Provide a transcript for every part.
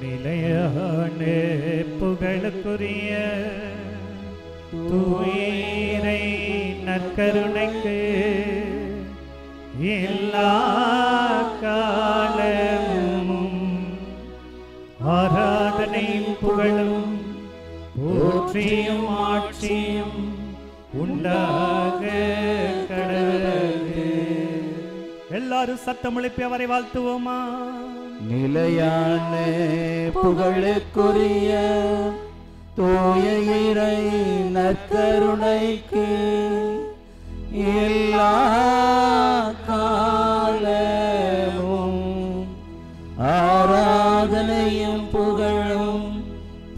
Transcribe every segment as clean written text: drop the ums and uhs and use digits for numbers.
நிலையான புகழுக்குரிய தூயரை நற்கருணைக்கு எல்லா காலமும் ஆராதனையும் புகழும் போற்றியும் ஆட்சியும் உண்டாக கடவுளே. எல்லாரும் சத்தம் எழுப்பி அவரை வாழ்த்துவோமா? நிலையான புகழுக்குரிய தூய இறை நற்கருணைக்கு எல்லா காலமும் ஆராதனையும் புகழும்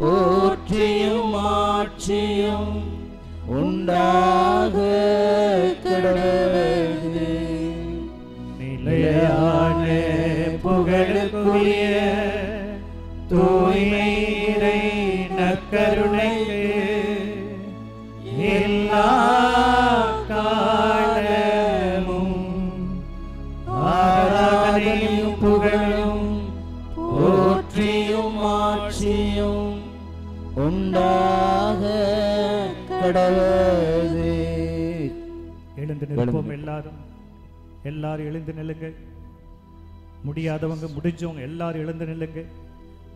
போற்றியும் ஆட்சியும் உண்டாக கடவுளே. நிலையான புகழுக்குரிய தூய்மை இறை நற்கருணைக்கு எல்லா காலமும் ஆராதனையும் புகழும் போற்றியும் ஆட்சியும் உண்டாக கடவுளே. எழுந்து நிற்போம். எல்லாரும் எழுந்து நில்லுங்க. முடியாதவங்க முடிஞ்சவங்க எல்லாரும் எழுந்து நில்லுங்க.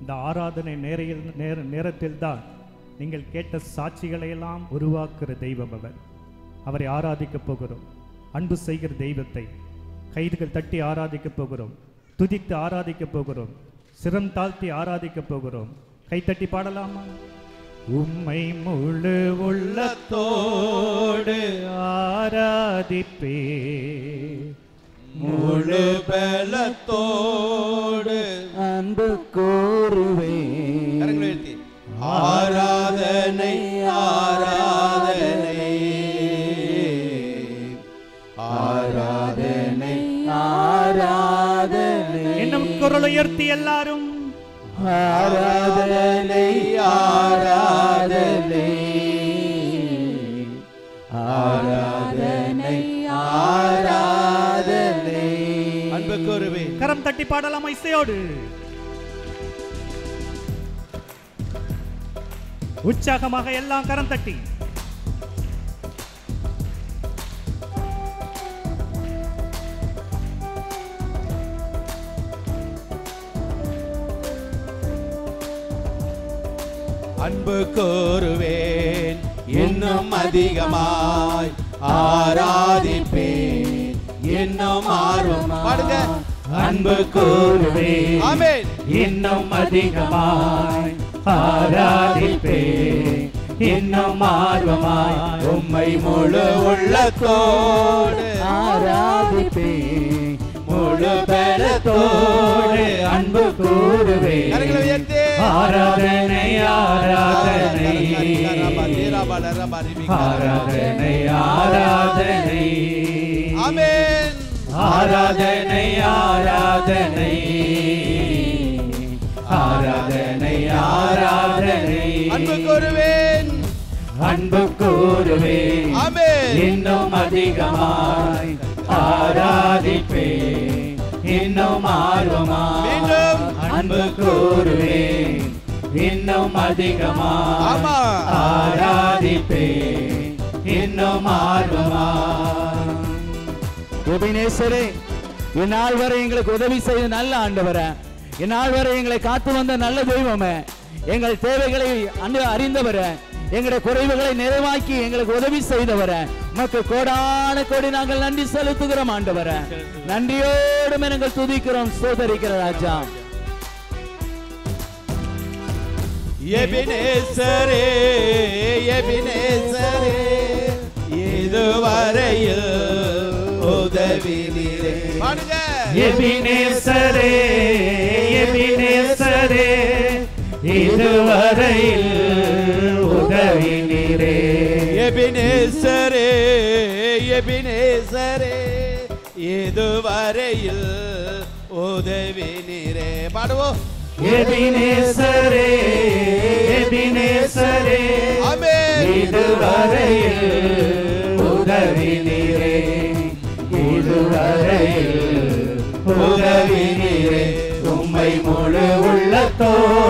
இந்த ஆராதனை நேரத்தில் தான் நீங்கள் கேட்ட சாட்சிகளை எல்லாம் உருவாக்குற தெய்வம் அவர். அவரை ஆராதிக்க போகிறோம். அன்பு செய்கிற தெய்வத்தை கைதுகள் தட்டி ஆராதிக்க போகிறோம். துதித்து ஆராதிக்க போகிறோம். சிரம் தாழ்த்தி ஆராதிக்க போகிறோம். கைத்தட்டி பாடலாமா? உம்மை முழு உள்ளத்தோடு ஆராதிப்பே, முழு பலத்தோடு அன்பு கூறுவேன். ஆராதனை ஆராதனை ஆராதனை ஆராதனை. இன்னும் குரல் உயர்த்தி எல்லாரும் ஆராதனை ஆராதனை ஆராதனை ஆராதனை. அன்பு கூறுவே. கரம் தட்டி பாடலாம் இசையோடு. உற்சாகமாக எல்லாம் கரம் தட்டி. அன்பு கூறுவேன், இன்னும் அதிகமாய் ஆராதிப்பேன், இன்னும் ஆர்வமாக அன்பு கூறுவேன். ஆமென். இன்னும் அதிகமாய் ஆராதிப்பேன், இன்னும் ஆர்வமாய் உம்மை முழு உள்ளத்தோடு ஆராதிப்பேன், முழு பலத்தோடு அன்பு கூறுவேன். ஆராதனை ஆராதனை ஆராதனை ஆராதனை. ஆமென். ஆராதனை ஆராதனை ஆராதனை ஆராதனை. அன்பு கூறுவேன், அன்பு கூறுவேன். ஆமென். இன்னும் அதிகமாய் ஆராதிப்பேன், இன்னும் ஆர்வமாய் அன்பு கூறுவேன், இன்னும் அதிகமாய் ஆராதிப்பேன், இன்னும் ஆர்வமாய். எபினேசரே, இந்நாள் வரை எங்களுக்கு உதவி செய்த நல்ல ஆண்டவரே, இந்நாள் வரை எங்களை காத்து வந்த நல்ல தெய்வமே, எங்கள் தேவைகளை அறிந்தவரே, எங்களுடைய குறைவுகளை நிறைவாக்கி எங்களுக்கு உதவி செய்தவரே, உமக்கு கோடான கோடி நாங்கள் நன்றி செலுத்துகிறோம் ஆண்டவரே. நன்றியோடு நாங்கள் துதிக்கிறோம், ஸ்தோத்திரிக்கிற ராஜா. எபினேசரே, எபினேசரே, இதுவரையில் உதவி நீரே. எபினேசரே, எபினேசரே, இதுவரையில் உதவி நீரே. எபினேசரே, எபினேசரே, இதுவரையில் உதவி நீரே. பாடுவோம். எபினேசரே, எபினேசரே, இதுவரையில் உதவி நீரே, இதுவரையில் உதவி நீரே. உம்மை முழு உள்ளத்தோடு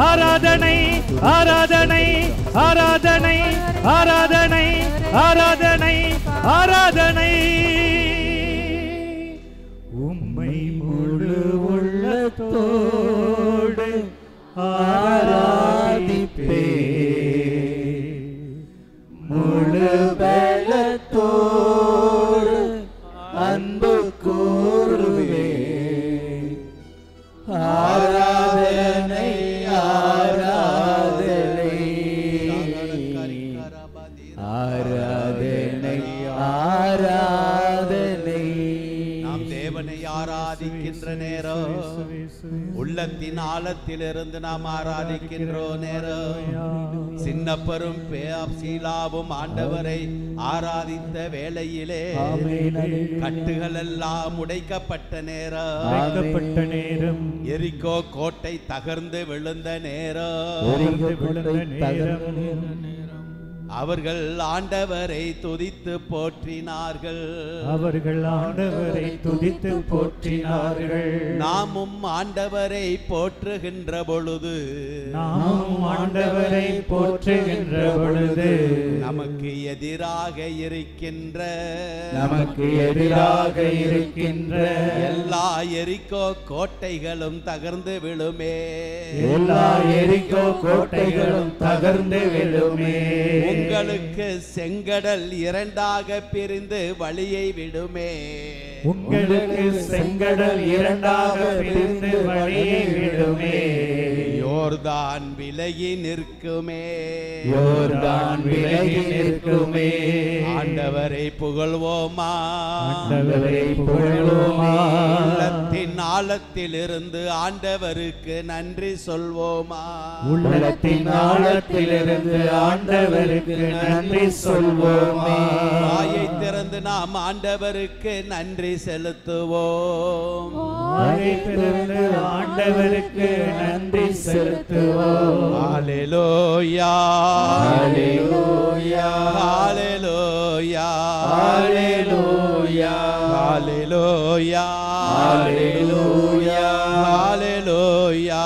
ஆராதனை ஆராதனை ஆராதனை ஆராதனை ஆராதனை ஆராதனை உம்மை முழு உள்ளத்தோடு ஆராதிப்பே முழு பலத்தோடு அன்பு கூறுவே ஆராதனை ஆராதனை ஆராதனை ஆராதனை. நாம் தேவனை ஆராதிக்கின்ற நேரம், உள்ளத்தின் ஆழத்திலிருந்து நாம் ஆராதிக்கின்ற நேரம், சின்னப்பரும் சீலாவும் ஆண்டவரை ஆராதித்த வேளையிலே கட்டுகள் எல்லாம் உடைக்கப்பட்ட நேரம், எரிகோ கோட்டை தகர்ந்து விழுந்த நேரம், அவர்கள் ஆண்டவரை துதித்து போற்றினார்கள். நாமும் ஆண்டவரை போற்றுகின்ற பொழுது நமக்கு எதிராக இருக்கின்ற எல்லா எரிகோ கோட்டைகளும் தகர்ந்து விழுமே. உங்களுக்கு செங்கடல் இரண்டாக பிரிந்து வழியை விடுமே. யோர்தான் விலகி நிற்குமே. ஆண்டவரை புகழ்வோமா. உள்ளத்தின் ஆழத்தில் இருந்து ஆண்டவருக்கு நன்றி சொல்வோமா. வாயை திறந்து நாம் ஆண்டவருக்கு நன்றி செலுத்துவோம். ஹல்லேலூயா hallelujah hallelujah hallelujah hallelujah hallelujah hallelujah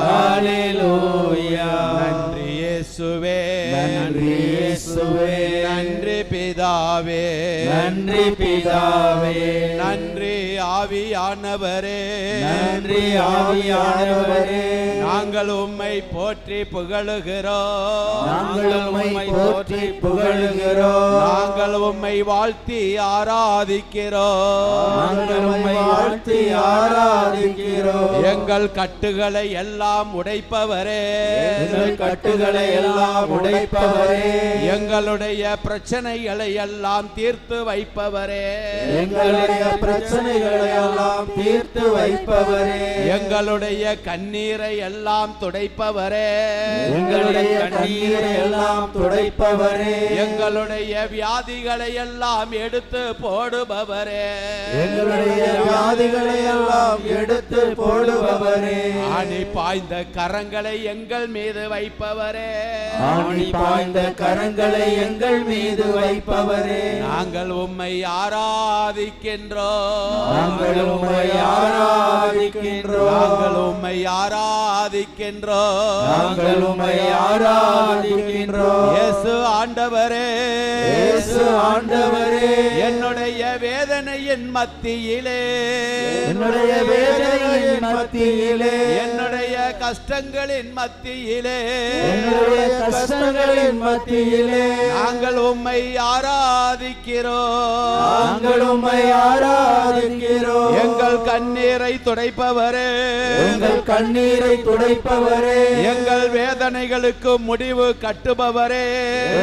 hallelujah. நன்றி இயேசுவே, நன்றி இயேசுவே, நன்றி பிதாவே, நன்றி பிதாவே, நன்றி ஆவியானவரே, நன்றி ஆவியானவரே. நாங்கள் உம்மை போற்றி புகழுகிறோம், நாங்கள் உம்மை போற்றி புகழுகிறோம், நாங்கள் உம்மை வாழ்த்தி ஆராதிக்கிறோம், நாங்கள் உம்மை வாழ்த்தி ஆராதிக்கிறோம். எங்கள் கட்டுகளை எல்லாம் உடைப்பவரே, எங்கள் கட்டுகளை எல்லாம் உடைப்பவரே, எங்களுடைய பிரச்சனைகளை எல்லாம் தீர்த்து வைப்பவரே, எங்களுடைய பிரச்சனைகளை எல்லாம் தீர்த்து வைப்பவரே, எங்களுடைய கண்ணீரை எல்லாம் துடைப்பவரே, எங்களுடைய கண்ணீரை எல்லாம் துடைப்பவரே, எங்களுடைய வியாதிகளை எல்லாம் எடுத்து போடுபவரே, எங்களுடைய வியாதிகளை எல்லாம் எடுத்து போடுபவரே, ஆணி பாய்ந்த கரங்களை எங்கள் மீது வைப்பவரே, ஆணி பாய்ந்த கரங்களை எங்கள் மீது வைப்பவரே. நாங்கள் உம்மை ஆராதிக்கின்றோம், நாங்கள் உம்மை ஆராதிக்கின்றோம், நாங்கள் உம்மை ஆராதிக்கின்றோம், நாங்கள் உம்மை ஆராதிக்கின்றோம். இயேசு ஆண்டவரே, இயேசு ஆண்டவரே, என்னுடைய வேதனையின் மத்தியிலே, என்னுடைய வேதனையின் மத்தியிலே, என்னுடைய கஷ்டங்களின் மத்தியிலே, என்னுடைய கஷ்டங்களின் மத்தியிலே நாங்கள் உம்மை ஆராதிக்கிறோம், நாங்கள் உம்மை ஆராதிக்கிறோம். எங்கள் கண்ணீரை துடைப்பவரே, எங்கள் கண்ணீரை துடைப்பவரே, எங்கள் வேதனைகளுக்கு முடிவு கட்டுபவரே,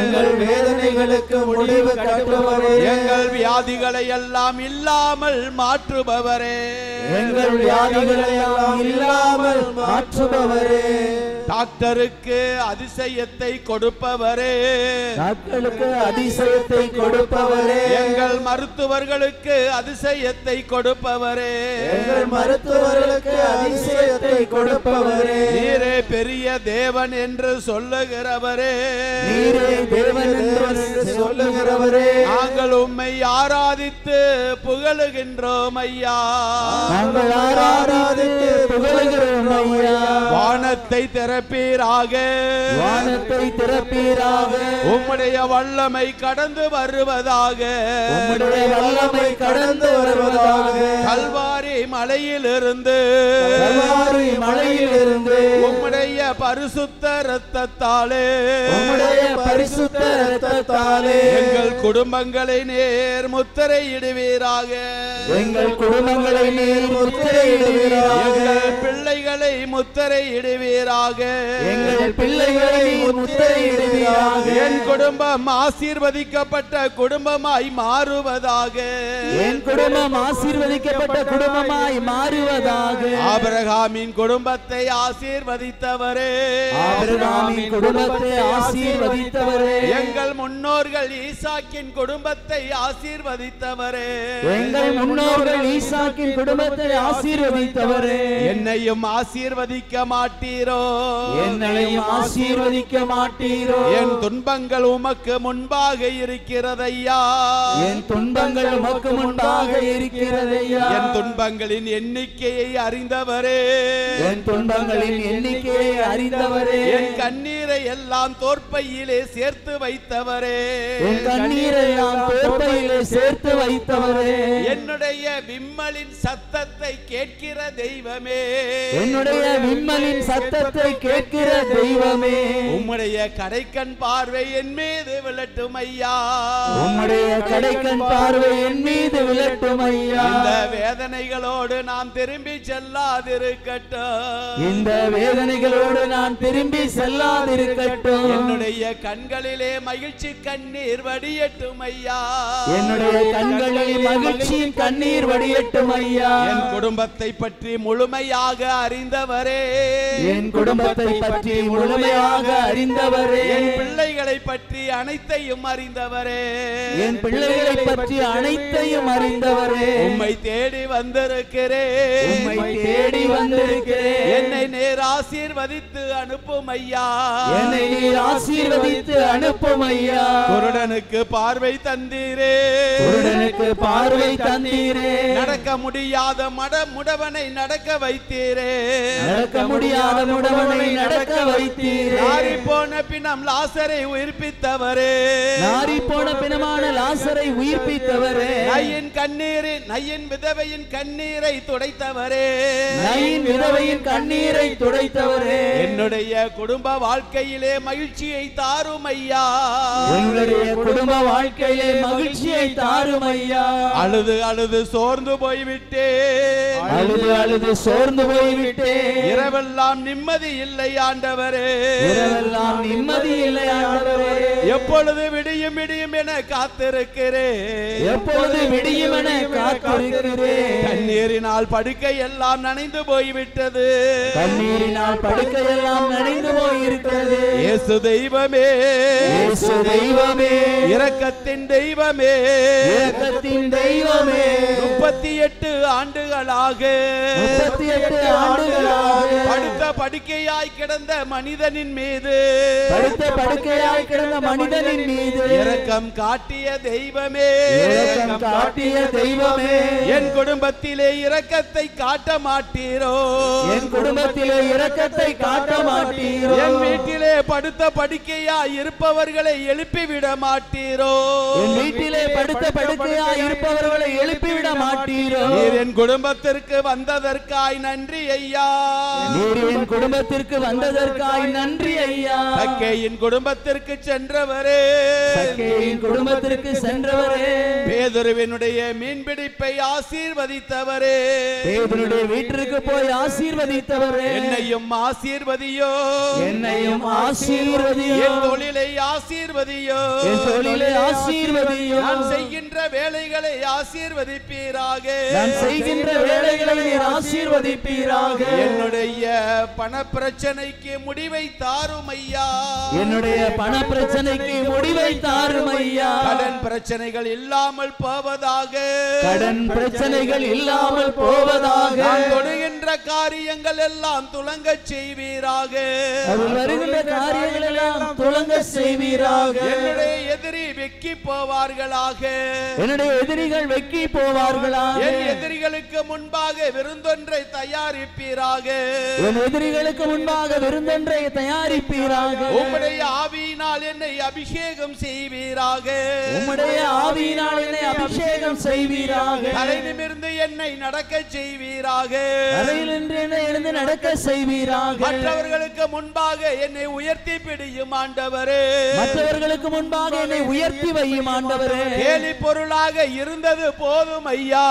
எங்கள் வேதனைகளுக்கு முடிவு கட்டுபவரே, எங்கள் வியாதிகளை எல்லாம் இல்லாமல் மாற்றுபவரே, எங்கள் வியாதிகளை எல்லாம் இல்லாமல் மாற்றுபவரே. டாக்டருக்கு அதிசயத்தை கொடுப்பவரே, டாக்டருக்கு அதிசயத்தை கொடுப்பவரே, எங்கள் மருத்துவர்களுக்கு அதிசயத்தை கொடுப்பவரே, எங்கள் மருத்துவர்களுக்கு அதிசயத்தை கொடுப்பவரே. நீரே பெரிய தேவன் என்று சொல்லுகிறவரே, நீரே தேவன் என்று சொல்லுகிறவரே. நாங்கள் உம்மை ஆராதித்து புகழுகின்றோம் ஐயா, நாங்கள் ஆராதித்து புகழுகிறோம் ஐயா. வானத்தை திற திறப்பீராக, வானத்தை திறப்பீராக. உம்முடைய வல்லமை கடந்து வருவதாக, உம்முடைய வல்லமை கடந்து வருவதாக. கல்வாரி மலையிலிருந்து, கல்வாரி மலையிலிருந்து உம்முடைய பரிசுத்த இரத்தத்தாலே, உம்முடைய பரிசுத்த இரத்தத்தாலே எங்கள் குடும்பங்களை நேர் முத்திரையிடுவீராக, எங்கள் குடும்பங்களை நீர் முத்திரையிடுவீராக. எங்கள் பிள்ளைகளை முத்திரையிடுவீராக, எங்கள் பிள்ளைகளை முத்திரையிடுவீராக. என் குடும்பம் ஆசீர்வதிக்கப்பட்ட குடும்பமாய் மாறுவதாக, என் குடும்பம் ஆசீர்வதிக்கப்பட்ட குடும்பமாய் மாறுவதாக. ஆபிரகாமின் குடும்பத்தை ஆசீர்வதித்தவரே, ஆபிரகாமின் குடும்பத்தை ஆசீர்வதித்தவரே, எங்கள் முன்னோர்கள் ஈசாக்கின் குடும்பத்தை ஆசீர்வதித்தவரே, எங்கள் முன்னோர்கள் ஈசாக்கின் குடும்பத்தை ஆசீர்வதித்தவரே, என்னையும் ஆசீர்வதிக்க மாட்டீரோ, என்னையும் ஆசீர்வதிக்க மாட்டீரோ. என் துன்பங்கள் உமக்கு முன்பாக இருக்கிறதையா, என் துன்பங்கள் உமக்கு முன்பாக இருக்கிறதையா. என் துன்பங்களின் எண்ணிக்கையை அறிந்தவரே, என் துன்பங்களின் எண்ணிக்கையை அறிந்தவரே, என் கண்ணீரை எல்லாம் தோற்பையிலே சேர்த்து வைத்தவரே, என் கண்ணீரை நான் தோற்பையிலே சேர்த்து வைத்தவரே, என்னுடைய விம்மலின் சத்தத்தை கேட்கிற தெய்வமே, என்னுடைய விம்மலின் சத்தத்தை கேட்கிற தெய்வமே, உம்முடைய கடைக்கண் பார்வை என் மீது விழட்டும் ஐயா, உம்முடைய கடைக்கண் பார்வை என் மீது விழட்டும் ஐயா. இந்த வேதனைகளோடு நான் திரும்பி செல்லாதிருக்கட்டும், இந்த வேதனைகளோடு நான் திரும்பி செல்லாதிருக்கட்டும். என்னுடைய கண்களிலே மகிழ்ச்சி கண்ணீர் வடியட்டும் ஐயா, என்னுடைய கண்களில் மகிழ்ச்சியின் கண்ணீர் வடியட்டும் ஐயா. என் குடும்பத்தை பற்றி முழுமையாக அறிந்தவரே, என் குடும்பத்தை பற்றி முழுமையாக அறிந்தவரே, என் பிள்ளைகளை பற்றி அனைத்தையும் அறிந்தவரே, என் பிள்ளைகளை பற்றி அனைத்தையும் அறிந்தவரே, உம்மை தேடி வந்திருக்கிறேன், உம்மை தேடி வந்திருக்கிறேன். என்னை நேர் ஆசீர்வதித்து அனுப்பும் ஐயா, என்னை நீர் ஆசீர்வதித்து அனுப்பும் ஐயா. குருடனுக்கு பார்வை தந்தீரே, குருடனுக்கு பார்வை தந்தீரே, நடக்க முடியாத முடவனை நடக்க வைத்தீரே, நடக்க முடியாத முடவனை நடக்க வைத்தீரே, நாரி போன பிணம் லாசரை உயிர்ப்பித்தவரே, நாரி போன பிணமான லாசரை உயிர்ப்பித்தவரே, நையின் விதவையின் கண்ணீரை துடைத்தவரே, நையின் விதவையின் கண்ணீரை துடைத்தவரே, என்னுடைய குடும்ப வாழ்க்கையிலே மகிழ்ச்சியை தாரும் ஐயா, எங்களுடைய குடும்ப வாழ்க்கையிலே மகிழ்ச்சியை தாரும் ஐயா. அழுது அழுது சோர்ந்து போய்விட்டே, அழுது அழுது சோர்ந்து போய்விட்டே, இரவெல்லாம் நிம்மதி இல்லை ஆண்டவரே, இரவெல்லாம் நிம்மதி இல்லை ஆண்டவரே, எப்பொழுது விடியும் விடியும் என காத்திருக்கிறேன், எப்பொழுது விடியும் என காத்திருக்கிறேன். கண்ணீரினால் படுக்கை எல்லாம் நனைந்து போய்விட்டது, கண்ணீரினால் படுக்கையெல்லாம் நனைந்து போயிருக்கிறது. இயேசு தெய்வமே, இயேசு தெய்வமே, இரக்கத்தின் தெய்வமே, இரக்கத்தின் தெய்வமே, 38 ஆண்டுகளாக 38 ஆண்டுகளாக படுத்த படுக்கையாய் கிடந்த மனிதனின் மீது, படுத்த படுக்கையாய் கிடந்த மனிதனின் மீது இரக்கம் காட்டிய தெய்வமே, இரக்கம் காட்டிய தெய்வமே, என் குடும்பத்திலே இரக்கத்தை காட்ட மாட்டீரோ, என் குடும்பத்திலே இரக்கத்தை காட்ட மாட்டீரோ, என் வீட்டிலே படுத்த படுக்கையாய் இருப்பவர்களை எழுப்பிவிட மாட்டீரோ, என் வீட்டிலே படுத்த படுக்கையாய் இருப்பவர்களை எழுப்பிவிட மாட்டீரோ. நீர் என் குடும்பத்திற்கு வந்ததற்காய் நன்றி ஐயா, நீர் என் குடும்பத்திற்கு வந்ததற்காய் நன்றி ஐயா. சக்கேயின் குடும்பத்திற்கு சென்றவரே, சக்கேயின் குடும்பத்திற்கு சென்றவரே, பேதுருவினுடைய மீன்பிடிப்பை ஆசீர்வதித்தவரே, பேதுருடைய வீட்டிற்கு போய் ஆசீர்வதித்தவரே, என்னையும் ஆசீர்வதியோ, என்னையும் ஆசீர்வதியோ, என் தொழிலை ஆசீர்வதியோ, என் தொழிலை ஆசீர்வதியோ, நான் செய்கின்ற வேலைகளை ஆசீர்வதிப்பீராக, நான் செய்கின்ற வேலைகளை நீர் ஆசீர்வதிப்பீராக. என்னுடைய பண பிரச்சனைக்கு முடிவை தாரும் ஐயா, என்னுடைய பண பிரச்சனைக்கு முடிவை தாரும் ஐயா. கடன் பிரச்சனைகள் இல்லாமல் போவதாக, கடன் பிரச்சனைகள் இல்லாமல் போவதாக, நான் தொடுகின்ற காரியங்கள் எல்லாம் துலங்க செய்வீராக, அதில் வருகின்ற காரியங்கள் எல்லாம் துலங்க செய்வீராக. என்னுடைய எதிரி வெக்கி போவார்களாக. என்னுடைய எதிரிகள் வெக்கி போவார்களாக. என் எதிரிகளுக்கு முன்பாக விருந்தொன்றை தயாரிப்பீராக. என் எதிரிகளுக்கு முன்பாக விருந்தொன்றை தயாரிப்பீராக. உம்முடைய ஆவியினால் என்னை அபிஷேகம் செய்வீராக. உம்முடைய ஆவியினால் என்னை அபிஷேகம் செய்வீராக. தலை நிமிர்ந்து என்னை நடக்க செய்வீராக. தலையிலிருந்து என்னை எழுந்து நடக்க செய்வீராக. மற்றவர்களுக்கு முன்பாக என்னை உயர்த்தி பிடியும் ஆண்டவரே. மற்றவர்களுக்கு முன்பாக என்னை உயர்த்தி வையும் ஆண்டவரே. கேலி பொருளாக இருந்தது போதும் ஐயா.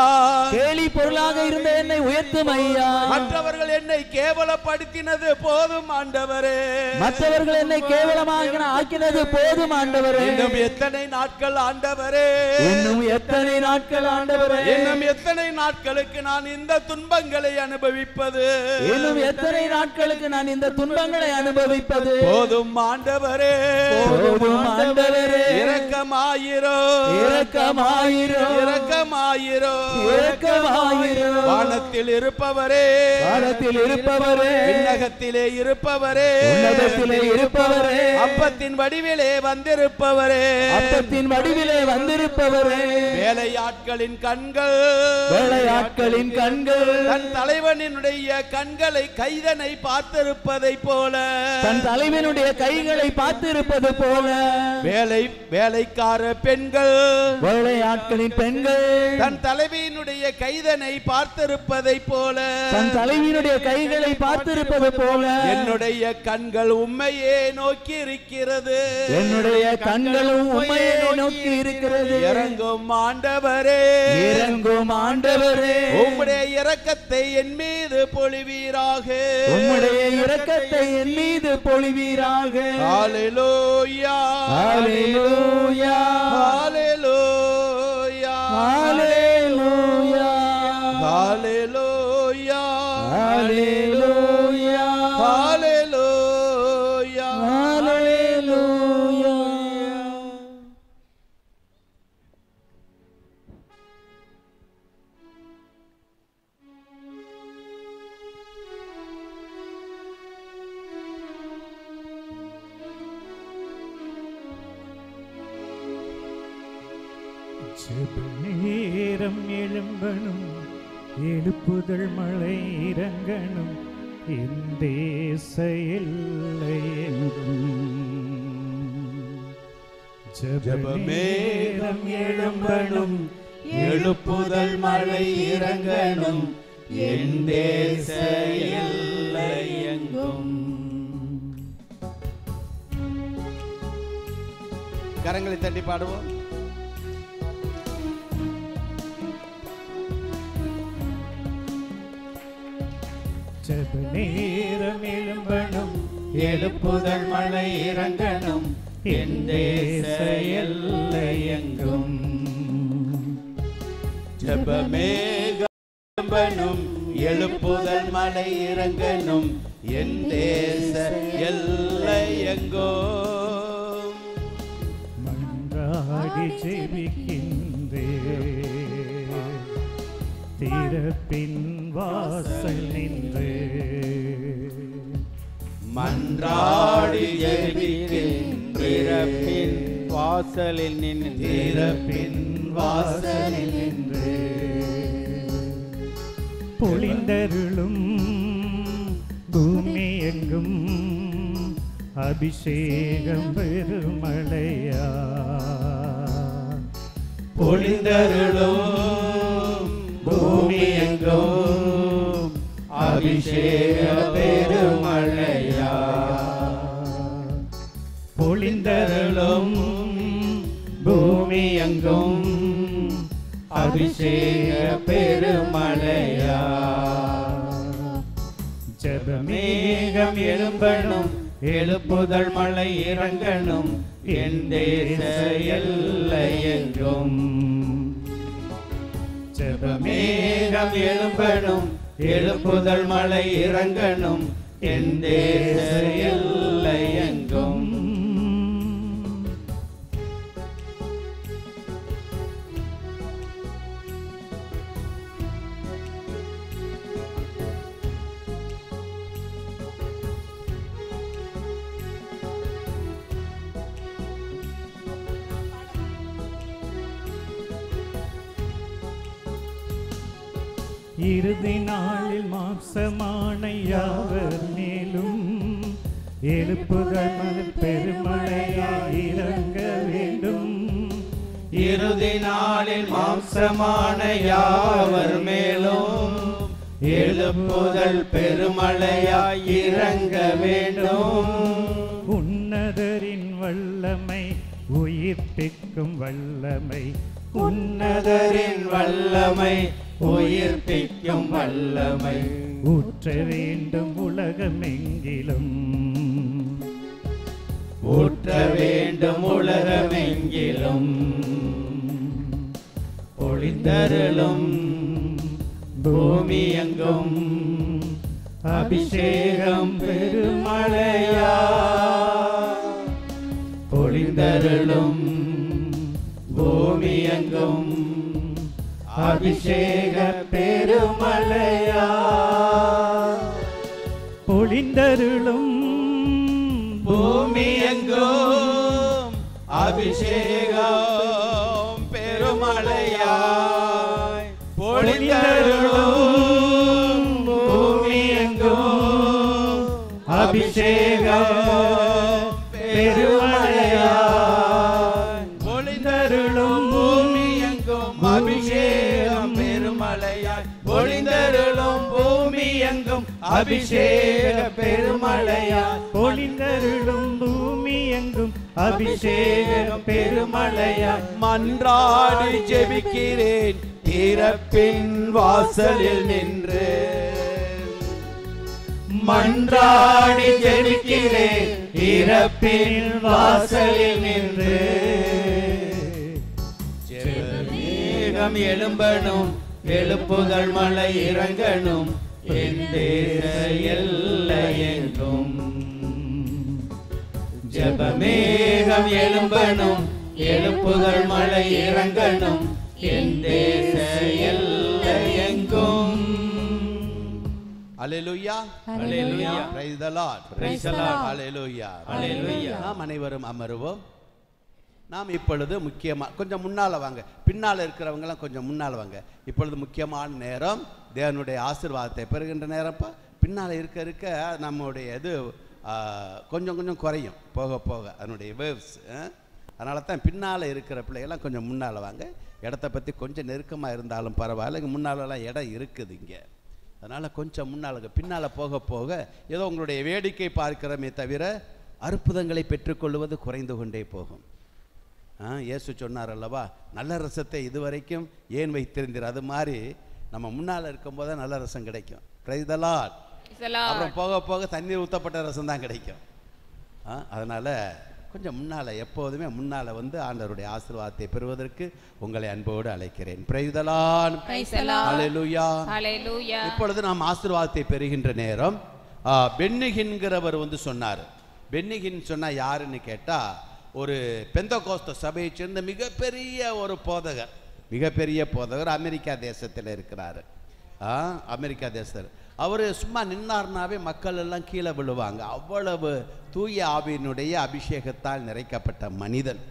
கேலி பொருளாக இருந்த என்னை உயர்த்தும் ஐயா. மற்றவர்கள் என்னை கேவலப்படுத்தினது போதும் ஆண்டவரே. மற்றவர்கள் என்னை கேவலமாக ஆக்கினது போதும் ஆண்டவரே. இன்னும் எத்தனை நாட்கள் ஆண்டவரே. இன்னும் எத்தனை நாட்கள் ஆண்டவரே. இன்னும் எத்தனை நாட்களுக்கு நான் இந்த துன்பங்களை அனுபவிப்பது. இன்னும் எத்தனை நாட்களுக்கு நான் இந்த துன்பங்களை அனுபவிப்பது. போதும் ஆண்டவரே. போதும் ஆண்டவரே. இரக்கமாயிரோ. இரக்கமாயிரோ. இரக்கமாயிரோ. இரக்கமாயிரோ. வானத்தில் இருப்பவரே. வானத்தில் இருப்பவரே. விண்ணகத்திலே இருப்பவரே. உன்னதத்திலே இருப்பவரே. அப்பத்தின் வடிவிலே வந்திருப்பவரே. அப்பத்தின் வடிவிலே வந்திருப்பவரே. வேலையாட்களின் கண்கள். வேலையாட்களின் கண்கள். தன் தலைவனுடைய கண்களை கைதனை பார்த்திருப்பதை போல. தன் தலைவனுடைய கைகளை பார்த்திருப்பது போல. வேலைக்கார பெண்கள். வேலையாட்களின் பெண்கள். தன் தலைவியினுடைய கைதனை பார்த்திருப்பதை போல. தன் தலைவியினுடைய கைகளை பார்த்திருப்பது போல. என்னுடைய கண்கள் உம்மையே நோக்கி இருக்கிறது. என்னுடைய கண்களும் உம்மையே நோக்கி இருக்கிறது. இறங்கும் ஆண்டவரே. இறங்கும் ஆண்டவரே. உம்முடைய இரக்கத்தை என் மீது பொழிவீராக. உம்முடைய இரக்கத்தை என் மீது பொழிவீராக. ஹல்லேலூயா. Hallelujah. Hallelujah. Hallelujah. Hallelujah. Hallelujah. Hallelujah. ஹல்லேலூயா. நேரம் எழும்பனும் எழுப்புதல் மழை இறங்கணும் என் தேச எல்லை எங்கும். ஜெபமேகம் எழும்பனும் எழுப்புதல் மழை இறங்கணும் என் தேச எல்லை எங்கும். கரங்களை தட்டி பாடுவோம். ஜெப நேரம் எழும்பனும் எழுப்புதல் மழை இறங்கணும் என் தேச எல்லை எங்கும். ஜெபமேகம் எழும்பனும் எழுப்புதல் மழை இறங்கணும் என் தேச எல்லை எங்கும். மன்றாடி ஜெபிக்கின்றே திறப்பின் வாசல் நின்று. மன்றாடி ஜெபிக்கின்றேன் வாசலில் நின்று. திறப்பின் வாசலில் நின்று. பொழிந்தருளும் பூமி எங்கும் அபிஷேகம் பெருமழையா. பொழிந்தருளும் பூமி எங்கும் அபிஷேக பெருமழையா. பொழிந்தருளும் பூமி எங்கும் அபிஷேக பெருமழையா. ஜெபமேகம் எழும்பணும் எழுப்புதல் மழை இறங்கணும் என் தேச எல்லை எங்கும். ஜெபமேகம் எழும்பணும் எழுப்புதல் மழை இறங்கணும் என் தேச எல்லை எங்கும். இறுதி நாளில் மாம்சமான யாவர் மேலும் எழுப்புதல் பெருமழையாய் இறங்க வேண்டும். இறுதி நாளில் மாம்சமான யாவர் மேலும் எழுப்புதல் பெருமழையாய் இறங்க வேண்டும். உன்னதரின் வல்லமை உயிர்ப்பிக்கும் வல்லமை, உன்னதரின் வல்லமை உயிர்ப்பிக்கும் வல்லமை ஊற்ற வேண்டும் உலகமெங்கிலும், ஊற்ற வேண்டும் உலகமெங்கிலும். பொழிந்தருளும் பூமி எங்கும் அபிஷேகம் பெருமழையா, பொழிந்தருளும் பூமி எங்கும் அபிஷேக பெருமழையா, பொழிந்தருளும் பூமி எங்கும் அபிஷேகம் பெருமழையாய், பொழிந்தருளும் பூமி எங்கும் அபிஷேகம் பெருமழையாய், பொழிந்தருளும் பூமி எங்கும் அபிஷேகம் பெருமழையாய், பொழிந்தருளும் பூமி எங்கும் அபிஷேக பெருமழையாய், பொழிந்தருளும் பூமி எங்கும் அபிஷேக பெருமழையாய். மன்றாடி ஜெபிக்கிறேன் திறப்பின் வாசலில் நின்று, மன்றாடி ஜெபிக்கிறேன் திறப்பின் வாசலில் நின்று. மேகம் எழும்பணும் எழுப்புதல் மழை இறங்கணும் என் தேச எல்லையெங்கும். ஜெபமேகம் எழும்பணும் எழுப்புதல் மழை இறங்கணும் என் தேச எல்லையெங்கும். Hallelujah. Hallelujah. Praise the Lord. Praise the Lord. Hallelujah. Hallelujah. நாம் அனைவரும் அமருவோம். நாம் இப்பொழுது முக்கியமாக கொஞ்சம் முன்னால் வாங்க, பின்னால் இருக்கிறவங்களாம் கொஞ்சம் முன்னால் வாங்க. இப்பொழுது முக்கியமான நேரம், தேவனுடைய ஆசீர்வாதத்தை பெறுகின்ற நேரப்பா. பின்னால் இருக்க இருக்க நம்முடைய இது கொஞ்சம் கொஞ்சம் குறையும் போக போக அதனுடைய வேவ்ஸ். அதனால தான் பின்னால் இருக்கிற பிள்ளைகள்லாம் கொஞ்சம் முன்னால் வாங்க. இடத்த பற்றி கொஞ்சம் நெருக்கமாக இருந்தாலும் பரவாயில்ல, இங்கே முன்னாலெல்லாம் இடம் இருக்குது இங்கே. அதனால் கொஞ்சம் முன்னால் பின்னால் போக போக ஏதோ உங்களுடைய வேடிக்கை பார்க்கிறமே தவிர அற்புதங்களை பெற்றுக்கொள்வது குறைந்து கொண்டே போகும். இயேசு சொன்னார் அல்லவா, நல்ல ரசத்தை இதுவரைக்கும் ஏன் வைத்திருந்தீர், அது மாதிரி நம்ம முன்னால் இருக்கும்போது நல்ல ரசம் கிடைக்கும். Price the Lord. அப்புறம் போக போக தண்ணீர் ஊற்றப்பட்ட ரசம் தான் கிடைக்கும். அதனால் கொஞ்சம் முன்னால் எப்போதுமே முன்னால் வந்து ஆண்டவருடைய ஆசீர்வாதத்தை பெறுவதற்கு உங்களை அன்போடு அழைக்கிறேன். Praise the lord. Hallelujah. Hallelujah. இப்பொழுது நாம் ஆசீர்வாதத்தை பெறுகின்ற நேரம். பென்னிகின்கிறவர் வந்து சொன்னார். பென்னிகின் சொன்னால் யாருன்னு கேட்டால், ஒரு பெந்தகோஸ்த சபையை சேர்ந்த மிகப்பெரிய ஒரு போதகர், மிகப்பெரிய போதகர். அமெரிக்கா தேசத்தில் இருக்கிறார். அமெரிக்கா தேசத்தில் அவர் சும்மா நின்னார்னாவே மக்கள் எல்லாம் கீழே விழுவாங்க. அவ்வளவு தூய ஆவியினுடைய அபிஷேகத்தால் நிறைக்கப்பட்ட மனிதன்.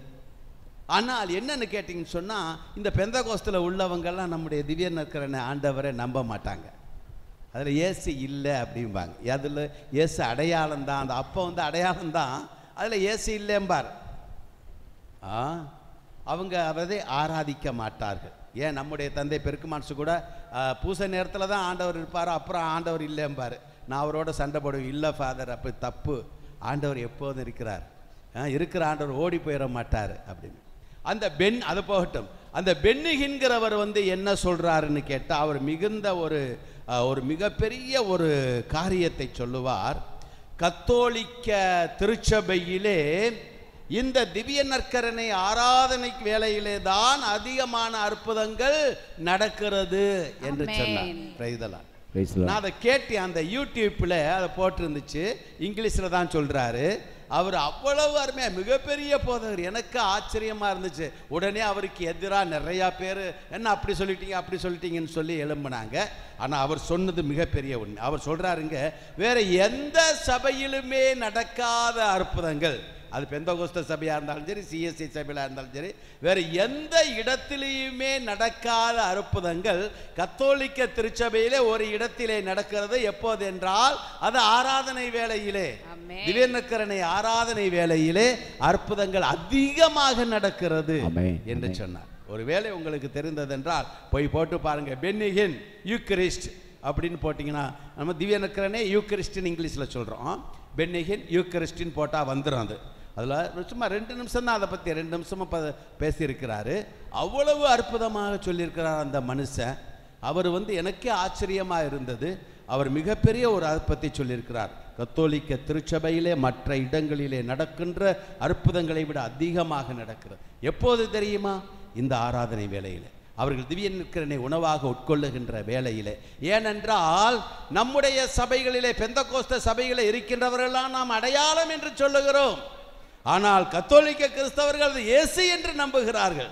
ஆனால் என்னன்னு கேட்டிங்கன்னு சொன்னால், இந்த பெந்தகோஸ்தில் உள்ளவங்கெல்லாம் நம்முடைய திவ்ய நற்கரனை ஆண்டவரை நம்ப மாட்டாங்க. அதில் இயேசு இல்லை அப்படிம்பாங்க. அதில் இயேசு அடையாளம் தான், அந்த அப்போ வந்து அடையாளம் தான், அதில் இயேசு இல்லைம்பார். அவங்க அவரை ஆராதிக்க மாட்டார்கள். ஏன் நம்முடைய தந்தை பெருக்குமான்சு கூட பூசை நேரத்தில் தான் ஆண்டவர் இருப்பார், அப்புறம் ஆண்டவர் இல்லைம்பார். நான் அவரோட சண்டை போடுவேன். இல்லை ஃபாதர், அப்போ தப்பு, ஆண்டவர் எப்போதும் இருக்கிறார், இருக்கிற ஆண்டவர் ஓடி போயிட மாட்டார் அப்படின்னு. அந்த அது போகட்டும். அந்த பென்னிகின்கிறவர் வந்து என்ன சொல்கிறாருன்னு கேட்டால், அவர் மிகுந்த ஒரு மிகப்பெரிய ஒரு காரியத்தை சொல்லுவார். கத்தோலிக்க திருச்சபையிலே இந்த திவ்ய நற்கரணை ஆராதனை வேளையிலே தான் அதிகமான அற்புதங்கள் நடக்கிறது என்று சொன்னார். நான் அதை கேட்டு அந்த யூடியூப்ல அதை போட்டிருந்துச்சு, இங்கிலீஷில் தான் சொல்றாரு. அவர் அவ்வளவு அருமையாக மிகப்பெரிய போதகர். எனக்கு ஆச்சரியமா இருந்துச்சு. உடனே அவருக்கு எதிராக நிறையா பேர் என்ன அப்படி சொல்லிட்டீங்க அப்படி சொல்லிட்டீங்கன்னு சொல்லி எழும்பினாங்க. ஆனால் அவர் சொன்னது மிகப்பெரிய உண்மை. அவர் சொல்றாருங்க, வேற எந்த சபையிலுமே நடக்காத அற்புதங்கள் அது பெந்தகோஸ்த சபையாக இருந்தாலும் சரி, சிஎஸ்சி சபையாக இருந்தாலும் சரி, வேறு எந்த இடத்திலேயுமே நடக்காத அற்புதங்கள் கத்தோலிக்க திருச்சபையிலே ஒரு இடத்திலே நடக்கிறது. எப்போது என்றால் அது ஆராதனை வேளையிலே, திவ்யநற்கருணை ஆராதனை வேளையிலே அற்புதங்கள் அதிகமாக நடக்கிறது என்று சொன்னார். ஒருவேளை உங்களுக்கு தெரிந்ததென்றால் போய் போட்டு பாருங்க, பென்னிகின் யூக்கரிஸ்ட் அப்படின்னு போட்டிங்கன்னா, நம்ம திவ்யநற்கருணை யூக்கரிஸ்ட்னு இங்கிலீஷில் சொல்கிறோம், பென்னிகின் யூக்கரிஸ்டின்னு போட்டால் வந்துடும். அதில் சும்மா 2 நிமிஷம் தான் அதை பற்றி 2 நிமிஷமாக பேசியிருக்கிறாரு. அவ்வளவு அற்புதமாக சொல்லியிருக்கிறார் அந்த மனுஷன். அவர் எனக்கே ஆச்சரியமாக இருந்தது. அவர் மிகப்பெரிய ஒரு அற்புதத்தை சொல்லியிருக்கிறார். கத்தோலிக்க திருச்சபையிலே மற்ற இடங்களிலே நடக்கின்ற அற்புதங்களை விட அதிகமாக நடக்கிறது. எப்போது தெரியுமா? இந்த ஆராதனை வேளையிலே, அவர்கள் திவ்யநற்கருணை உணவாக உட்கொள்ளுகின்ற வேளையிலே. ஏனென்றால் நம்முடைய சபைகளிலே, பெந்தகோஸ்த சபைகளிலே இருக்கின்றவர்களெல்லாம் நாம் அடையாளம் என்று சொல்லுகிறோம். ஆனால் கத்தோலிக்க கிறிஸ்தவர்கள் இயேசு என்று நம்புகிறார்கள்.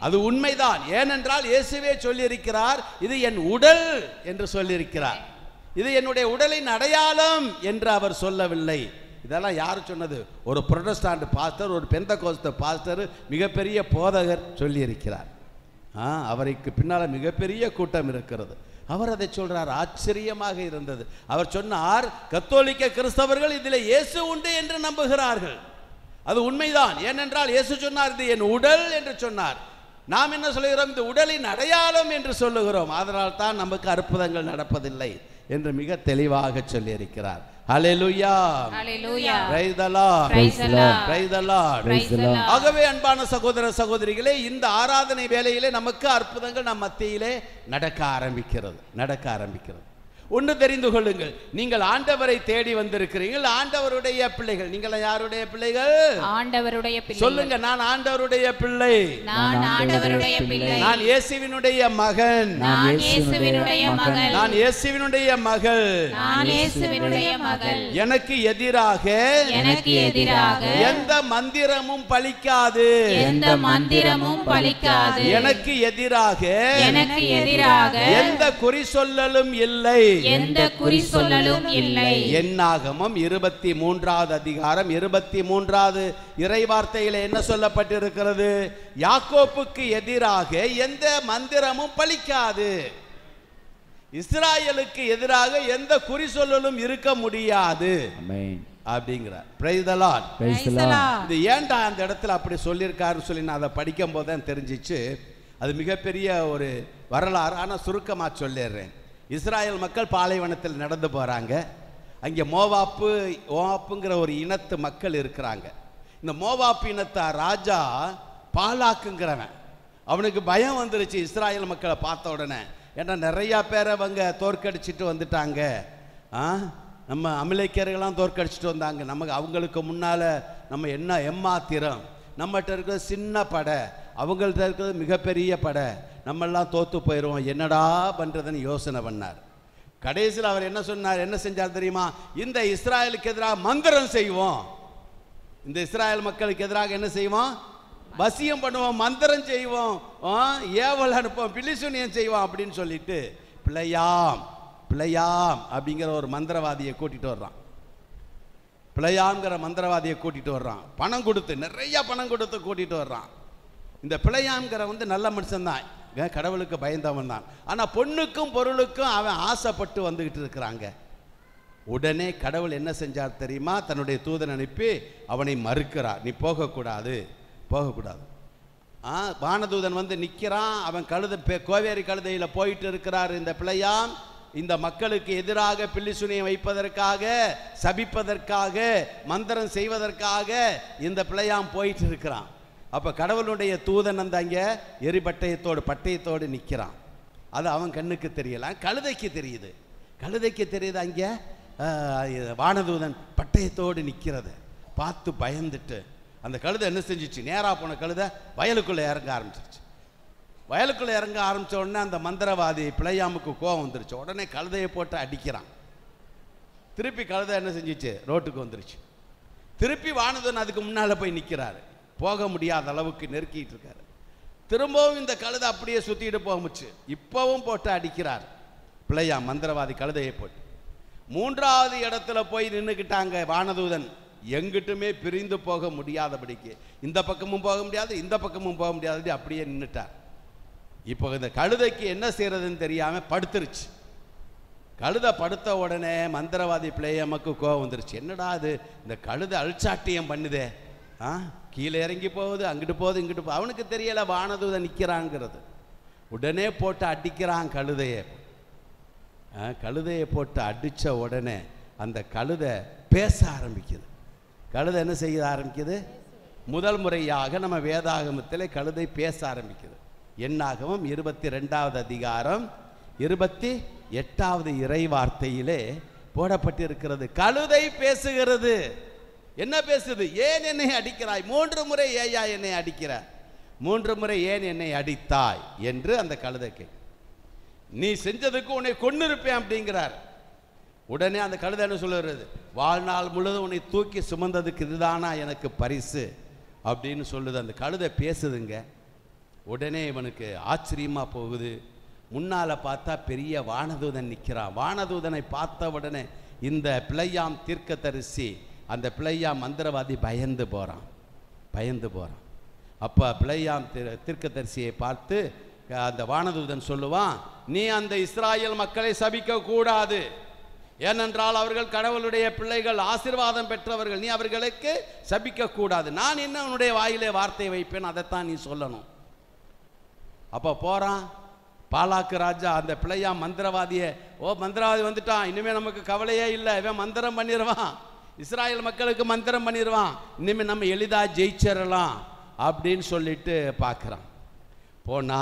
அது உண்மைதான். ஏனென்றால் இயேசுவே சொல்லியிருக்கிறார், இது என் உடல் என்று சொல்லியிருக்கிறார். இது என்னுடைய உடலின் அடையாளம் என்று அவர் சொல்லவில்லை. இதெல்லாம் யார் சொன்னது? ஒரு புரொட்டஸ்டாண்ட் பாஸ்டர், ஒரு பெந்தகோஸ்த பாஸ்டர், மிகப்பெரிய போதகர் சொல்லியிருக்கிறார். அவருக்கு பின்னால் மிகப்பெரிய கூட்டம் இருக்கிறது. அவர் அதை சொல்றார். ஆச்சரியமாக இருந்தது. அவர் சொன்னார், கத்தோலிக்க கிறிஸ்தவர்கள் இதில் இயேசு உண்டு என்று நம்புகிறார்கள். அது உண்மைதான். ஏனென்றால் இயேசு சொன்னார், இது என் உடல் என்று சொன்னார். நாம் என்ன சொல்லுகிறோம்? இந்த உடலின் அடையாளம் என்று சொல்லுகிறோம். அதனால் தான் நமக்கு அற்புதங்கள் நடப்பதில்லை என்று மிக தெளிவாக சொல்லியிருக்கிறார். Hallelujah, hallelujah, praise the lord, praise the lord, praise the lord, praise the lord. ஆகவே அன்பான சகோதர சகோதரிகளே, இந்த ஆராதனை வேளையிலே நமக்கு அற்புதங்கள் நம் மத்தியிலே நடக்க ஆரம்பிக்கிறது. ஒன்று தெரிந்து கொள்ளுங்கள், நீங்கள் ஆண்டவரை தேடி வந்திருக்கிறீர்கள், ஆண்டவருடைய பிள்ளைகள். நீங்கள் யாருடைய பிள்ளைகள்? ஆண்டவருடைய பிள்ளை. சொல்லுங்க, நான் ஆண்டவருடைய பிள்ளை, நான் ஆண்டவருடைய பிள்ளை, நான் இயேசுவினுடைய மகன், நான் இயேசுவினுடைய மகள், நான் இயேசுவினுடைய மகள், நான் இயேசுவினுடைய மகள். எனக்கு எதிராக எந்த மந்திரமும் பலிக்காது, எந்த மந்திரமும் பலிக்காது. எனக்கு எதிராக எந்த குறி சொல்லலும் இல்லை, எந்த குறி சொல்லலும் இல்லை. என்னாகமம் 23வது அதிகாரம் 23வது இறைவார்த்தையில என்ன சொல்லப்பட்டிருக்கிறது? யாக்கோப்புக்கு எதிராக எந்த மந்திரமும் பலிக்காது. இஸ்ராயலுக்கு எதிராக எந்த குறி சொல்லலும் இருக்க முடியாது அப்படிங்கிறார். Price the lord, praise the Lord. இது ஏன்டா அந்த இடத்துல அப்படி சொல்லியிருக்காருன்னு சொல்லி நான் அதை படிக்கும் போது தான் தெரிஞ்சிச்சு. அது மிகப்பெரிய ஒரு வரலாறு. ஆனால் சுருக்கமாக சொல்லிடுறேன். இஸ்ராயல் மக்கள் பாலைவனத்தில் நடந்து போகிறாங்க. அங்கே மோவாப்புங்கிற ஒரு இனத்து மக்கள் இருக்கிறாங்க. இந்த மோவாப்பு இனத்த ராஜா பாலாக்குங்கிறவன், அவனுக்கு பயம் வந்துருச்சு இஸ்ராயல் மக்களை பார்த்த உடனே. ஏன்னா நிறையா பேரை அவங்க தோற்கடிச்சிட்டு வந்துட்டாங்க. நம்ம அமலேக்கியர்கள்லாம் தோற்கடிச்சிட்டு வந்தாங்க. நமக்கு அவங்களுக்கு முன்னால் நம்ம என்ன எம்மாத்திரம், நம்மகிட்ட இருக்கிறது சின்ன படை, அவங்கள்ட்ட இருக்கிறது மிகப்பெரிய படை, நம்மெல்லாம் தோற்று போயிடுவோம், என்னடா பண்ணுறதுன்னு யோசனை பண்ணார். கடைசியில் அவர் என்ன சொன்னார், என்ன செஞ்சார் தெரியுமா? இந்த இஸ்ராயலுக்கு எதிராக மந்திரம் செய்வோம், இந்த இஸ்ராயல் மக்களுக்கு எதிராக என்ன செய்வோம்? வசியம் பண்ணுவோம், மந்திரம் செய்வோம், ஏவல் அனுப்புவோம், பிலிசூனியம் செய்வோம் அப்படின்னு சொல்லிட்டு பிழையாம் அப்படிங்கிற ஒரு மந்திரவாதியை கூட்டிட்டு வர்றான். பிழையாம்ங்கிற மந்திரவாதியை கூட்டிட்டு வர்றான். பணம் கொடுத்து, நிறைய பணம் கொடுத்து கூட்டிட்டு வர்றான். இந்த பிழையாம்ங்கிற நல்ல மனுஷன் தான், கடவுளுக்கு பயந்தவன் தான். ஆனால் பொண்ணுக்கும் பொருளுக்கும் அவன் ஆசைப்பட்டு வந்துகிட்டு இருக்கிறாங்க. உடனே கடவுள் என்ன செஞ்சார் தெரியுமா? தன்னுடைய தூதன் அனுப்பி அவனை மறுக்கிறார். நீ போகக்கூடாது. வானதூதன் நிற்கிறான். அவன் கோவேரி கழுதையில் போயிட்டு இருக்கிறார். இந்த பிழையாம் இந்த மக்களுக்கு எதிராக பில்லிசுனியை வைப்பதற்காக, சபிப்பதற்காக, மந்திரம் செய்வதற்காக இந்த பிழையாம் போயிட்டு இருக்கிறான். அப்போ கடவுளுடைய தூதன் அங்கே பட்டயத்தோடு நிற்கிறான். அது அவன் கண்ணுக்கு தெரியல, கழுதைக்கு தெரியுது. அங்கே வானதூதன் பட்டயத்தோடு நிற்கிறது பார்த்து பயந்துட்டு அந்த கழுதை என்ன செஞ்சிச்சு? நேராக போன கழுதை வயலுக்குள்ளே இறங்க ஆரம்பிச்சிருச்சு. வயலுக்குள்ளே இறங்க ஆரம்பித்த உடனே அந்த மந்திரவாதி பிழையாமுக்கு கோபம் வந்துருச்சு. உடனே கழுதையை போட்டு அடிக்கிறான். திருப்பி கழுதை என்ன செஞ்சிச்சு? ரோட்டுக்கு வந்துருச்சு. திருப்பி வானதூதன் அதுக்கு முன்னால் போய் நிற்கிறாரு. போக முடியாத அளவுக்கு நெருக்கிட்டு இருக்காரு. திரும்பவும் இந்த கழுதை அப்படியே சுற்றிட்டு போகுச்சு. இப்பவும் போட்டு அடிக்கிறார் பிழையாம் மந்திரவாதி கழுதையை போட்டு. மூன்றாவது இடத்துல போய் நின்றுக்கிட்டாங்க வானதூதன். எங்கிட்டுமே பிரிந்து போக முடியாதபடிக்கு, இந்த பக்கமும் போக முடியாது இந்த பக்கமும் போக முடியாது, அப்படியே நின்றுட்டார். இப்போ இந்த கழுதைக்கு என்ன செய்யறதுன்னு தெரியாம படுத்துருச்சு. கழுதை படுத்த உடனே மந்திரவாதி பிளேயம்முக்கு கோவம் வந்துருச்சு. என்னடா அது, இந்த கழுதை அல்சாட்டியம் பண்ணுதே, கீழே இறங்கி போகுது, அங்கிட்டு போகுது இங்கிட்டு போகுது. அவனுக்கு தெரியல வானதூதன் நிற்கிறாங்கிறது. உடனே போட்டு அடிக்கிறான் கழுதையை. கழுதையை போட்டு அடித்த உடனே அந்த கழுதை பேச ஆரம்பிக்குது. கழுதை என்ன செய்ய ஆரம்பிக்குது? முதல் முறையாக நம்ம வேதாகமத்தில் கழுதை பேச ஆரம்பிக்குது. என்னாகமம் 22வது அதிகாரம் 28வது இறை வார்த்தையிலே போடப்பட்டிருக்கிறது. கழுதை பேசுகிறது. என்ன பேசுது? ஏன் என்னை அடிக்கிறாய்? 3 முறை ஏயா என்னை அடிக்கிறாய்? 3 முறை ஏன் என்னை அடித்தாய் என்று அந்த கழுதைக்கு. நீ செஞ்சதுக்கு உன்னை கொன்னு இருப்பேன் அப்படிங்கிறார். உடனே அந்த கழுதை என்ன சொல்லுறது? வாழ்நாள் முழுவதும் உன்னை தூக்கி சுமந்ததுக்கு இதுதானா எனக்கு பரிசு அப்படின்னு சொல்லுது. அந்த கழுதை பேசுதுங்க. உடனே இவனுக்கு ஆச்சரியமா போகுது. முன்னால பார்த்தா பெரிய வானதூதன் நிற்கிறான். வானதூதனை பார்த்த உடனே இந்த பிள்ளையாம் தீர்க்கதரிசி, அந்த பிள்ளையாம் மந்திரவாதி பயந்து போறான். அப்ப பிள்ளையாம் தீர்க்கதரிசியை பார்த்து அந்த வானதூதன் சொல்லுவான், நீ அந்த இஸ்ராயேல் மக்களை சபிக்க கூடாது, ஏனென்றால் அவர்கள் கடவுளுடைய பிள்ளைகள், ஆசீர்வாதம் பெற்றவர்கள், நீ அவர்களுக்கு சபிக்க கூடாது. நான் என்ன உன்னுடைய வாயிலே வார்த்தை வைப்பேன், அதைத்தான் நீ சொல்லணும். அப்ப போறான் பாலாக்கு ராஜா அந்த பிள்ளையா மந்திரவாதியை, மந்திரவாதி வந்துட்டான், இனிமே நமக்கு கவலையே இல்லை, இவன் மந்திரம் பண்ணிடுவான், இஸ்ராயேல் மக்களுக்கு மந்திரம் பண்ணிடுவான், இனிமே நம்ம எளிதா ஜெயிச்சிடலாம் அப்படின்னு சொல்லிட்டு பார்க்குறான். போனா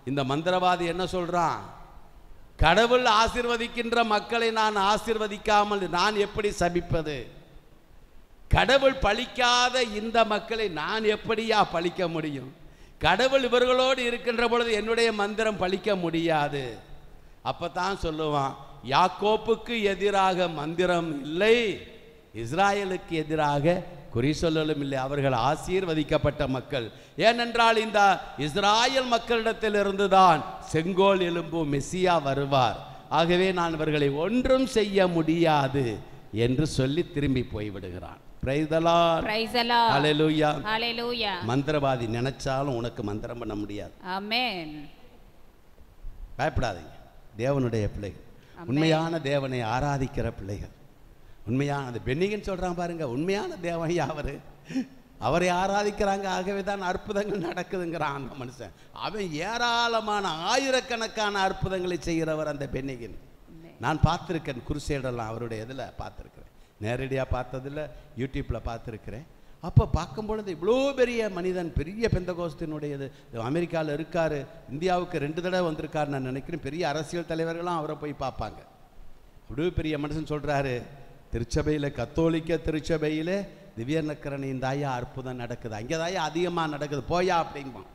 இந்த மந்திரவாதி என்ன சொல்றான்? கடவுள் ஆசீர்வதிக்கின்ற மக்களை நான் ஆசீர்வதிக்காமல் நான் எப்படி சபிப்பது? கடவுள் பழிக்காத இந்த மக்களை நான் எப்படியா பழிக்க முடியும்? கடவுள் இவர்களோடு இருக்கின்ற பொழுது என்னுடைய மந்திரம் பழிக்க முடியாது. அப்பதான் சொல்லுவான், யாக்கோப்புக்கு எதிராக மந்திரம் இல்லை, இஸ்ராயலுக்கு எதிராக குறி சொல்லலும் இல்லை, அவர்கள் ஆசீர்வதிக்கப்பட்ட மக்கள். ஏனென்றால் இந்த இஸ்ராயல் மக்களிடத்திலிருந்து தான் செங்கோல் எலும்பும் மெசியா வருவார். ஆகவே நான் இவர்களை ஒன்றும் செய்ய முடியாது என்று சொல்லி திரும்பி போய்விடுகிறான். Praise the lord, praise the lord, hallelujah, hallelujah. மந்திரவாதி நினைச்சாலும் உனக்கு மந்திரம் பண்ண முடியாது. ஆமென். பயப்படாதீங்க, தேவனுடைய பிள்ளைகள், உண்மையான தேவனை ஆராதிக்கிற பிள்ளைகள், உண்மையானது பென்னிகன் சொல்றான் பாருங்க, உண்மையான தேவன் யாவரு? அவரை ஆராதிக்கிறாங்க, ஆகவே தான் அற்புதங்கள் நடக்குதுங்கிறான் அந்த மனுஷன். அவன் ஏராளமான ஆயிரக்கணக்கான அற்புதங்களை செய்கிறவர் அந்த பென்னிகன். நான் பார்த்துருக்கேன், குருசேடெல்லாம் அவருடைய இதில் பார்த்துருக்கிறேன், நேரடியாக பார்த்ததில்லை, யூடியூப்பில் பார்த்துருக்கிறேன். அப்போ பார்க்கும்பொழுது இவ்வளோ பெரிய மனிதன், பெரிய பெந்தகோஸ்தினுடையது, அமெரிக்காவில் இருக்கார், இந்தியாவுக்கு 2 தடவை வந்திருக்கார் நான் நினைக்கிறேன். பெரிய அரசியல் தலைவர்களும் அவரை போய் பார்ப்பாங்க. இவ்வளோ பெரிய மனுஷன் சொல்கிறாரு, திருச்சபையில், கத்தோலிக்க திருச்சபையில் திவ்ய நக்கரணியின் தாயா அற்புதம் நடக்குது, அங்கே தாயா அதிகமாக நடக்குது, போயா அப்படிங்குவான்.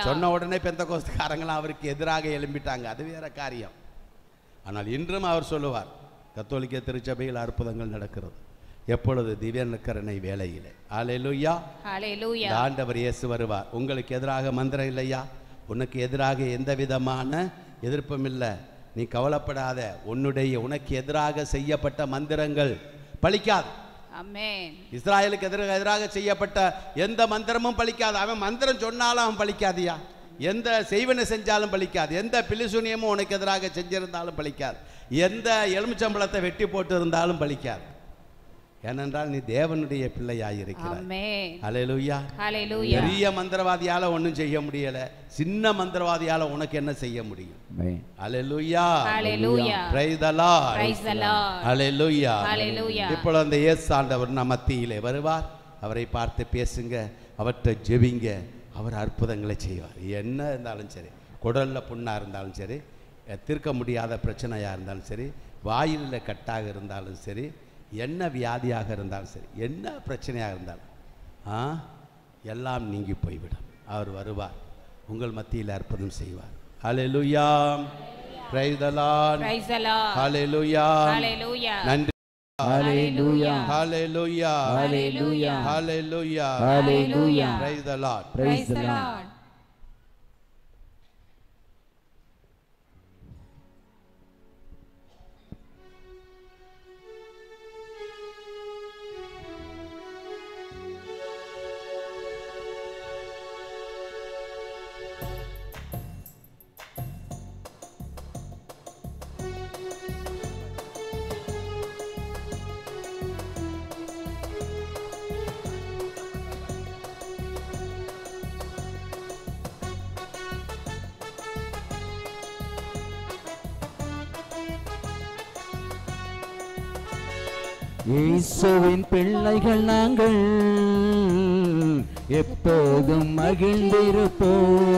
சொன்ன உடனே பெந்தகோஸ்துக்காரங்களாம் அவருக்கு எதிராக எழும்பிட்டாங்க, அது வேற காரியம். ஆனால் இன்றும் அவர் சொல்லுவார், கத்தோலிக்க திருச்சபையில் அற்புதங்கள் நடக்கிறது. எப்பொழுது? திவ்ய நக்கரணை வேளையிலே. ஹல்லேலூயா, ஹல்லேலூயா. ஆண்டவர் இயேசு வருவார். உங்களுக்கு எதிராக மந்திரம் இல்லையா? உனக்கு எதிராக எந்த விதமான எதிர்ப்பும் இல்லை, நீ கவலைப்படாத. உனக்கு எதிராக செய்யப்பட்ட மந்திரங்கள் பலிக்காது. ஆமென். இஸ்ராயலுக்கு எதிராக செய்யப்பட்ட எந்த மந்திரமும் பலிக்காது. அவன் மந்திரம் சொன்னாலும் அவன் பலிக்காதியா, எந்த செய்வனை செஞ்சாலும் பலிக்காது, எந்த பிலிசூனியமும் உனக்கு எதிராக செஞ்சிருந்தாலும் பலிக்காது, எந்த எலுமிச்சம்பழத்தை வெட்டி போட்டு இருந்தாலும் பலிக்காது. ஏனென்றால் நீ தேவனுடைய பிள்ளையாயிருக்கிறாய். ஹல்லேலூயா, ஹல்லேலூயா. பெரிய மந்திரவாதியால ஒன்றும் செய்ய முடியல, சின்ன மந்திரவாதியால உனக்கு என்ன செய்ய முடியும்? Hallelujah, hallelujah. Praise the lord, praise the lord, hallelujah, hallelujah. இப்போ அந்த இயேசு ஆண்டவர் நம்ம மத்தியிலே வருவார். அவரை பார்த்து பேசுங்க, அவற்றை ஜெபிங்க, அவர் அற்புதங்களை செய்வார். என்ன இருந்தாலும் சரி, குடல்ல புண்ணா இருந்தாலும் சரி, தீர்க்க முடியாத பிரச்சனையாக இருந்தாலும் சரி, வாயிலில் கட்டாக இருந்தாலும் சரி, என்ன வியாதியாக இருந்தாலும் சரி, என்ன பிரச்சனையாக இருந்தாலும் எல்லாம் நீங்கி போய்விடும். அவர் வருவார், உங்கள் மத்தியில் அற்புதம் செய்வார். Hallelujah, praise the lord, praise the lord, hallelujah, hallelujah. நன்றி. Hallelujah, hallelujah, hallelujah, hallelujah, hallelujah. Praise the lord, praise the lord. இயேசுவின் பிள்ளைகள் நாங்கள் எப்போதும் மகிழ்ந்திருப்போம்.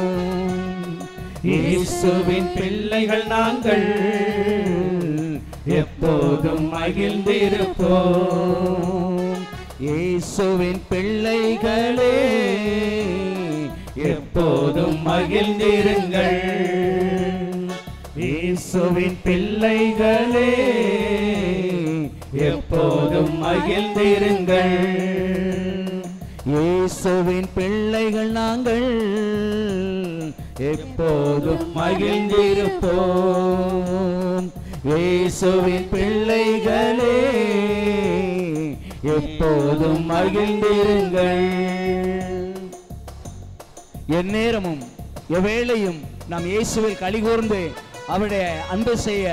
இயேசுவின் பிள்ளைகள் நாங்கள் எப்போதும் மகிழ்ந்திருப்போம். இயேசுவின் பிள்ளைகளே எப்போதும் மகிழ்ந்திருங்கள். இயேசுவின் பிள்ளைகளே எப்போதும் மகிழ்ந்திருங்கள். இயேசுவின் பிள்ளைகள் நாங்கள் எப்போதும் மகிழ்ந்திருப்போம். இயேசுவின் பிள்ளைகளே எப்போதும் மகிழ்ந்திருங்கள். எந்நேரமும் எவ்வேளையும் நாம் இயேசுவில் களிகூர்ந்து அவருடைய அன்பு செய்ய,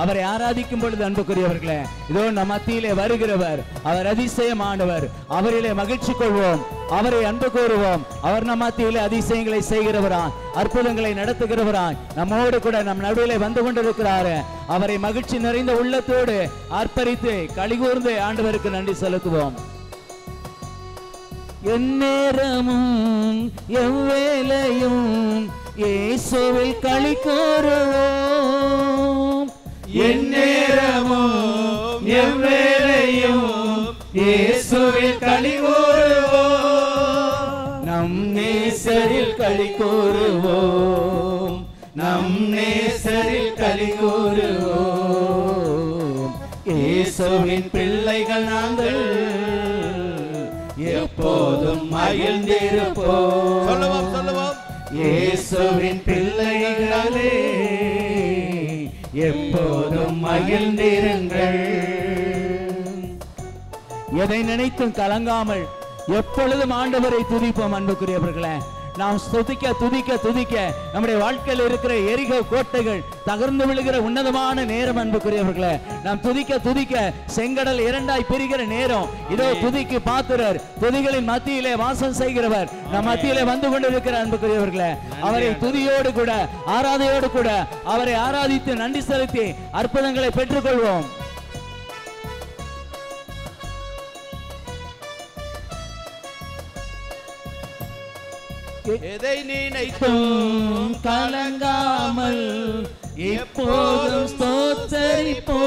அவரை ஆராதிக்கும் பொழுது அன்புக்குரியவர்களே, இதோ நம் மத்தியிலே வருகிறவர், அவர் அதிசயமானவர். அவரிலே மகிழ்ச்சி கொள்வோம், அவரை அன்பு கூறுவோம். அவர் நம் மத்தியிலே அதிசயங்களை செய்கிறவராய், அற்புதங்களை நடத்துகிறவராய் நம்மோடு கூட நம் நடுவிலே வந்து கொண்டிருக்கிறார். அவரை மகிழ்ச்சி நிறைந்த உள்ளத்தோடு அர்ப்பணித்து களிகூர்ந்து ஆண்டவருக்கு நன்றி செலுத்துவோம். எந்நேரமும் எவ்வேளையும் இயேசுவில் களி கூறுவோம். எந்நேரமும் எவ்வேளையும் இயேசுவில் களி கூறுவோம். நம் நேசரில் களி கூறுவோம். நம் நேசரில் களி கூறுவோம். இயேசுவின் பிள்ளைகள் நாங்கள் எப்போதும் மகிழ்ந்திருப்போம். சொல்லுவோம் சொல்லுவோம். இயேசுவின் பிள்ளைகளே எப்போதும் மகிழ்ந்திருங்கள். எதை நினைத்தும் கலங்காமல் எப்பொழுதும் ஆண்டவரை துதிப்போம். அன்புக்குரியவர்களே, நாம் துதிக்க துதிக்க துதிக்க நம்முடைய வாழ்க்கையில் இருக்கிற எரிகோ கோட்டைகள் தகர்ந்து விழுகிற உன்னதமான நேரம். அன்புக்குரியவர்களே, நாம் துதிக்க துதிக்க செங்கடல் இரண்டாய் பிரிகிற நேரம். இதோ துதிக்கு பாத்திரர், துதிகளின் மத்தியிலே வாசம் செய்கிறவர் நம் மத்தியிலே வந்து கொண்டிருக்கிற அன்புக்குரியவர்களே, அவரை துதியோடு கூட ஆராதையோடு கூட அவரை ஆராதித்து நன்றி செலுத்தி அற்புதங்களை பெற்றுக்கொள்வோம். எதை நினைத்தும் கலங்காமல் எப்போதும் ஸ்தோத்தரிப்போம்.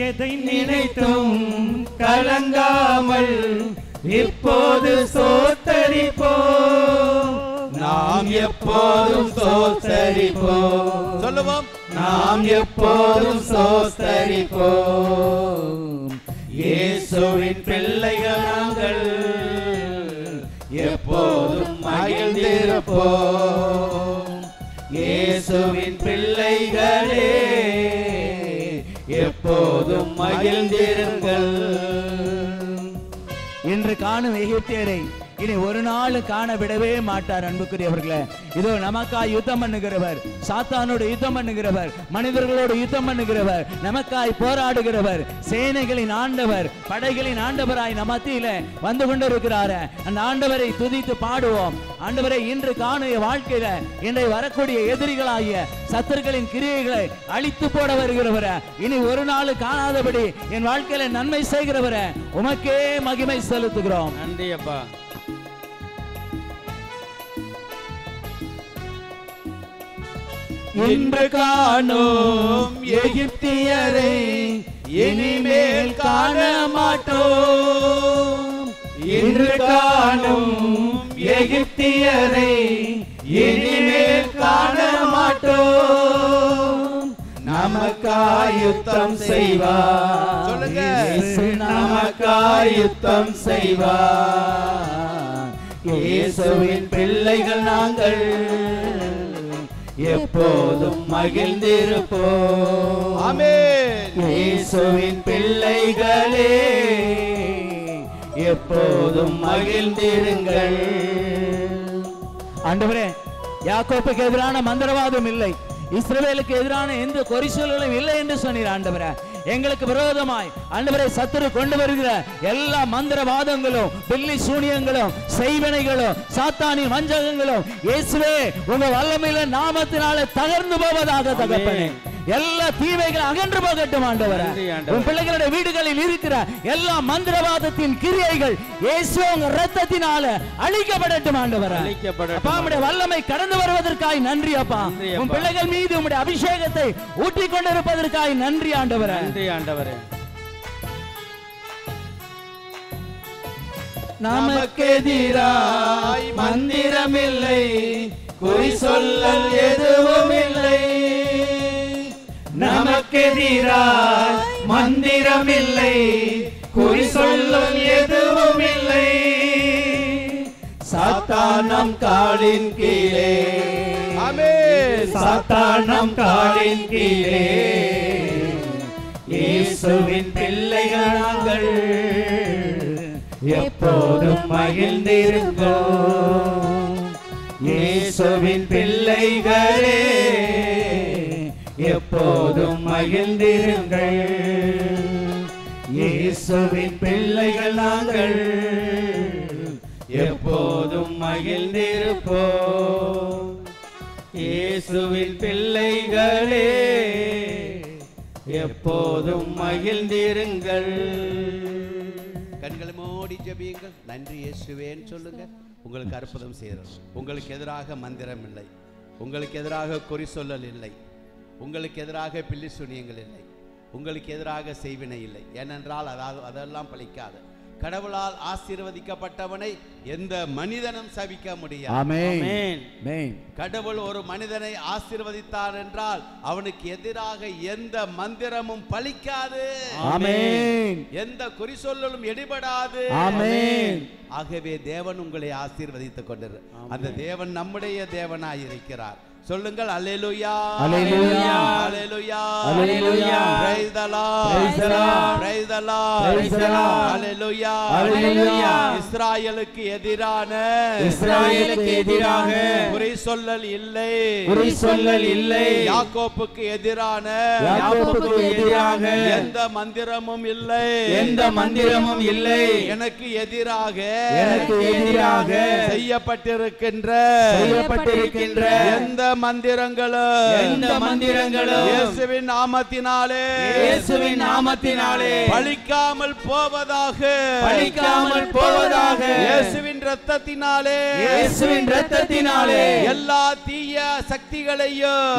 எதை நினைத்தும் கலங்காமல் இப்போது ஸ்தோத்தரிப்போம். நாம் எப்போதும் ஸ்தோத்தரிப்போம். சொல்லுவோம். நாம் எப்போதும் ஸ்தோத்தரிப்போம். இயேசுவின் பிள்ளைகள் நாங்கள் எப்போதும் மகிழ்ந்திருப்போம். இயேசுவின் பிள்ளைகளே எப்போதும் மகிழ்ந்திருங்கள். இன்று காணும் எகிப்தியரை இனி ஒரு நாள் காண விடவே மாட்டார். அன்புக்குரியவர்களே, இதோ நமக்காய் யுத்தம் பண்ணுகிறவர், சாத்தானோடு யுத்தம் பண்ணுகிறவர், மனிதர்களோடு யுத்தம் பண்ணுகிறவர், நமக்காய் போராடுகிறவர், சேனைகளின் ஆண்டவர், படைகளின் ஆண்டவராய் நம் மத்தியில வந்து கொண்டிருக்கிறார். அந்த ஆண்டவரை துதித்து பாடுவோம். ஆண்டவரை இன்று காணும் வாழ்க்கையில இன்றை வரக்கூடிய எதிரிகளாகிய சத்துருக்களின் கிரியைகளை அழித்து போட வருகிறவர, இனி ஒரு நாள் காணாதபடி என் வாழ்க்கையில நன்மை செய்கிறவர, உமக்கே மகிமை செலுத்துகிறோம். நன்றி அப்பா. இன்று காணோம் எகிப்தியரை இனிமேல் காண மாட்டோம். இன்று காணும் எகிப்தியரை இனிமேல் காண மாட்டோம். நமக்காய் யுத்தம் செய்வார். சொல்லுங்க. நமக்காய் யுத்தம் செய்வார். இயேசுவின் பிள்ளைகள் நாங்கள் எப்போதும் மகிழ்ந்திருப்போம். ஆமென். இயேசுவின் பிள்ளைகளே எப்போதும் மகிழ்ந்திருங்கள். ஆண்டவரே, யாக்கோப்புக்கு எதிரான மந்திரவாதம் இல்லை, இஸ்ரவேலுக்கு எதிரான எந்த கொரிசல்களும் இல்லை என்று சொன்னீர். ஆண்டவரே, எங்களுக்கு விரோதமாய் ஆண்டவரை சத்துரு கொண்டு வருகிற எல்லா மந்திரவாதங்களும், பில்லி சூனியங்களும், செய்வினைகளும், சாத்தானின் வஞ்சகங்களும் இயேசுவே உங்க வல்லமையில நாமத்தினால தகர்ந்து போவதாக தகப்பனே. எல்லா தீமைகள் அகன்று போகட்டும் ஆண்டவரே. உன் பிள்ளைகளுடைய வீடுகளில் இருக்கிற எல்லா மந்திரவாதத்தின் கிரியைகள் இயேசுவின் இரத்தத்தினால அழிக்கப்படட்டும் ஆண்டவரே. அப்பா உம்முடைய வல்லமை கடந்து வருவதற்காய் நன்றி அப்பா. உன் பிள்ளைகள் மீது உம்முடைய அபிஷேகத்தை ஊற்றிக் கொண்டிருப்பதற்காய் நன்றி ஆண்டவரே. நன்றி ஆண்டவரே. நமக்கெதிராய் மந்திரமில்லை, குறி சொல்லல் எதுவும் இல்லை. நமக்கெதிராய் மந்திரமில்லை, குறி சொல்லும் எதுவும் இல்லை. சாத்தான் நம் காலின் கீழே, ஆமென். சாத்தான் நம் காலின் கீழே, இயேசுவின் பிள்ளைகள் நாங்கள் எப்போதும் மகிழ்ந்திருந்தோம். இயேசுவின் பிள்ளைகளே எப்போதும் மகிழ்ந்திருங்கள். இயேசுவின் பிள்ளைகள் நாங்கள் எப்போதும் மகிழ்ந்திருப்போம். இயேசுவின் பிள்ளைகளே எப்போதும் மகிழ்ந்திருங்கள். கண்களை மூடி ஜெபியுங்கள். நன்றி இயேசுவேன்னு சொல்லுங்க. உங்களுக்கு அற்புதம் செய்யறது. உங்களுக்கு எதிராக மந்திரம் இல்லை, உங்களுக்கு எதிராக குறி சொல்லல் இல்லை, உங்களுக்கு எதிராக பில்லி சுனியங்கள் இல்லை, உங்களுக்கு எதிராக செய்வினை இல்லை. ஏனென்றால் அதெல்லாம் பலிக்காது. கடவுளால் ஆசீர்வதிக்கப்பட்டவனை எந்த மனிதனும் சபிக்க முடியாது. ஆமென். கடவுள் ஒரு மனிதனை ஆசீர்வதித்தார் என்றால் அவனுக்கு எதிராக எந்த மந்திரமும் பலிக்காது. ஆமென். எந்த குறி சொல்லலும் எடுபடாது. ஆமென். ஆகவே தேவன் உங்களை ஆசீர்வதித்துக் கொண்டிரு. அந்த தேவன் நம்முடைய தேவனாய் இருக்கிறார். சொல்லுங்கள் அல்லேலூயா, அல்லேலூயா, அல்லேலூயா, அல்லேலூயா. Praise the Lord, Praise the Lord, Praise the Lord, Praise the Lord. அல்லேலூயா, அல்லேலூயா. இஸ்ராயேலுக்கு எதிரான குறி சொல்லல் இல்லை, குறி சொல்லல் இல்லை. யாக்கோப்புக்கு எதிரான எந்த மந்திரமும் இல்லை, எந்த மந்திரமும் இல்லை. எனக்கு எதிராக செய்யப்பட்டிருக்கின்ற எந்த மந்திரங்களும் இயேசுவின் நாமத்தினாலே பலிக்காமல் போவதாக, இயேசுவின் இரத்தத்தினாலே எல்லா தீய சக்திகளையும்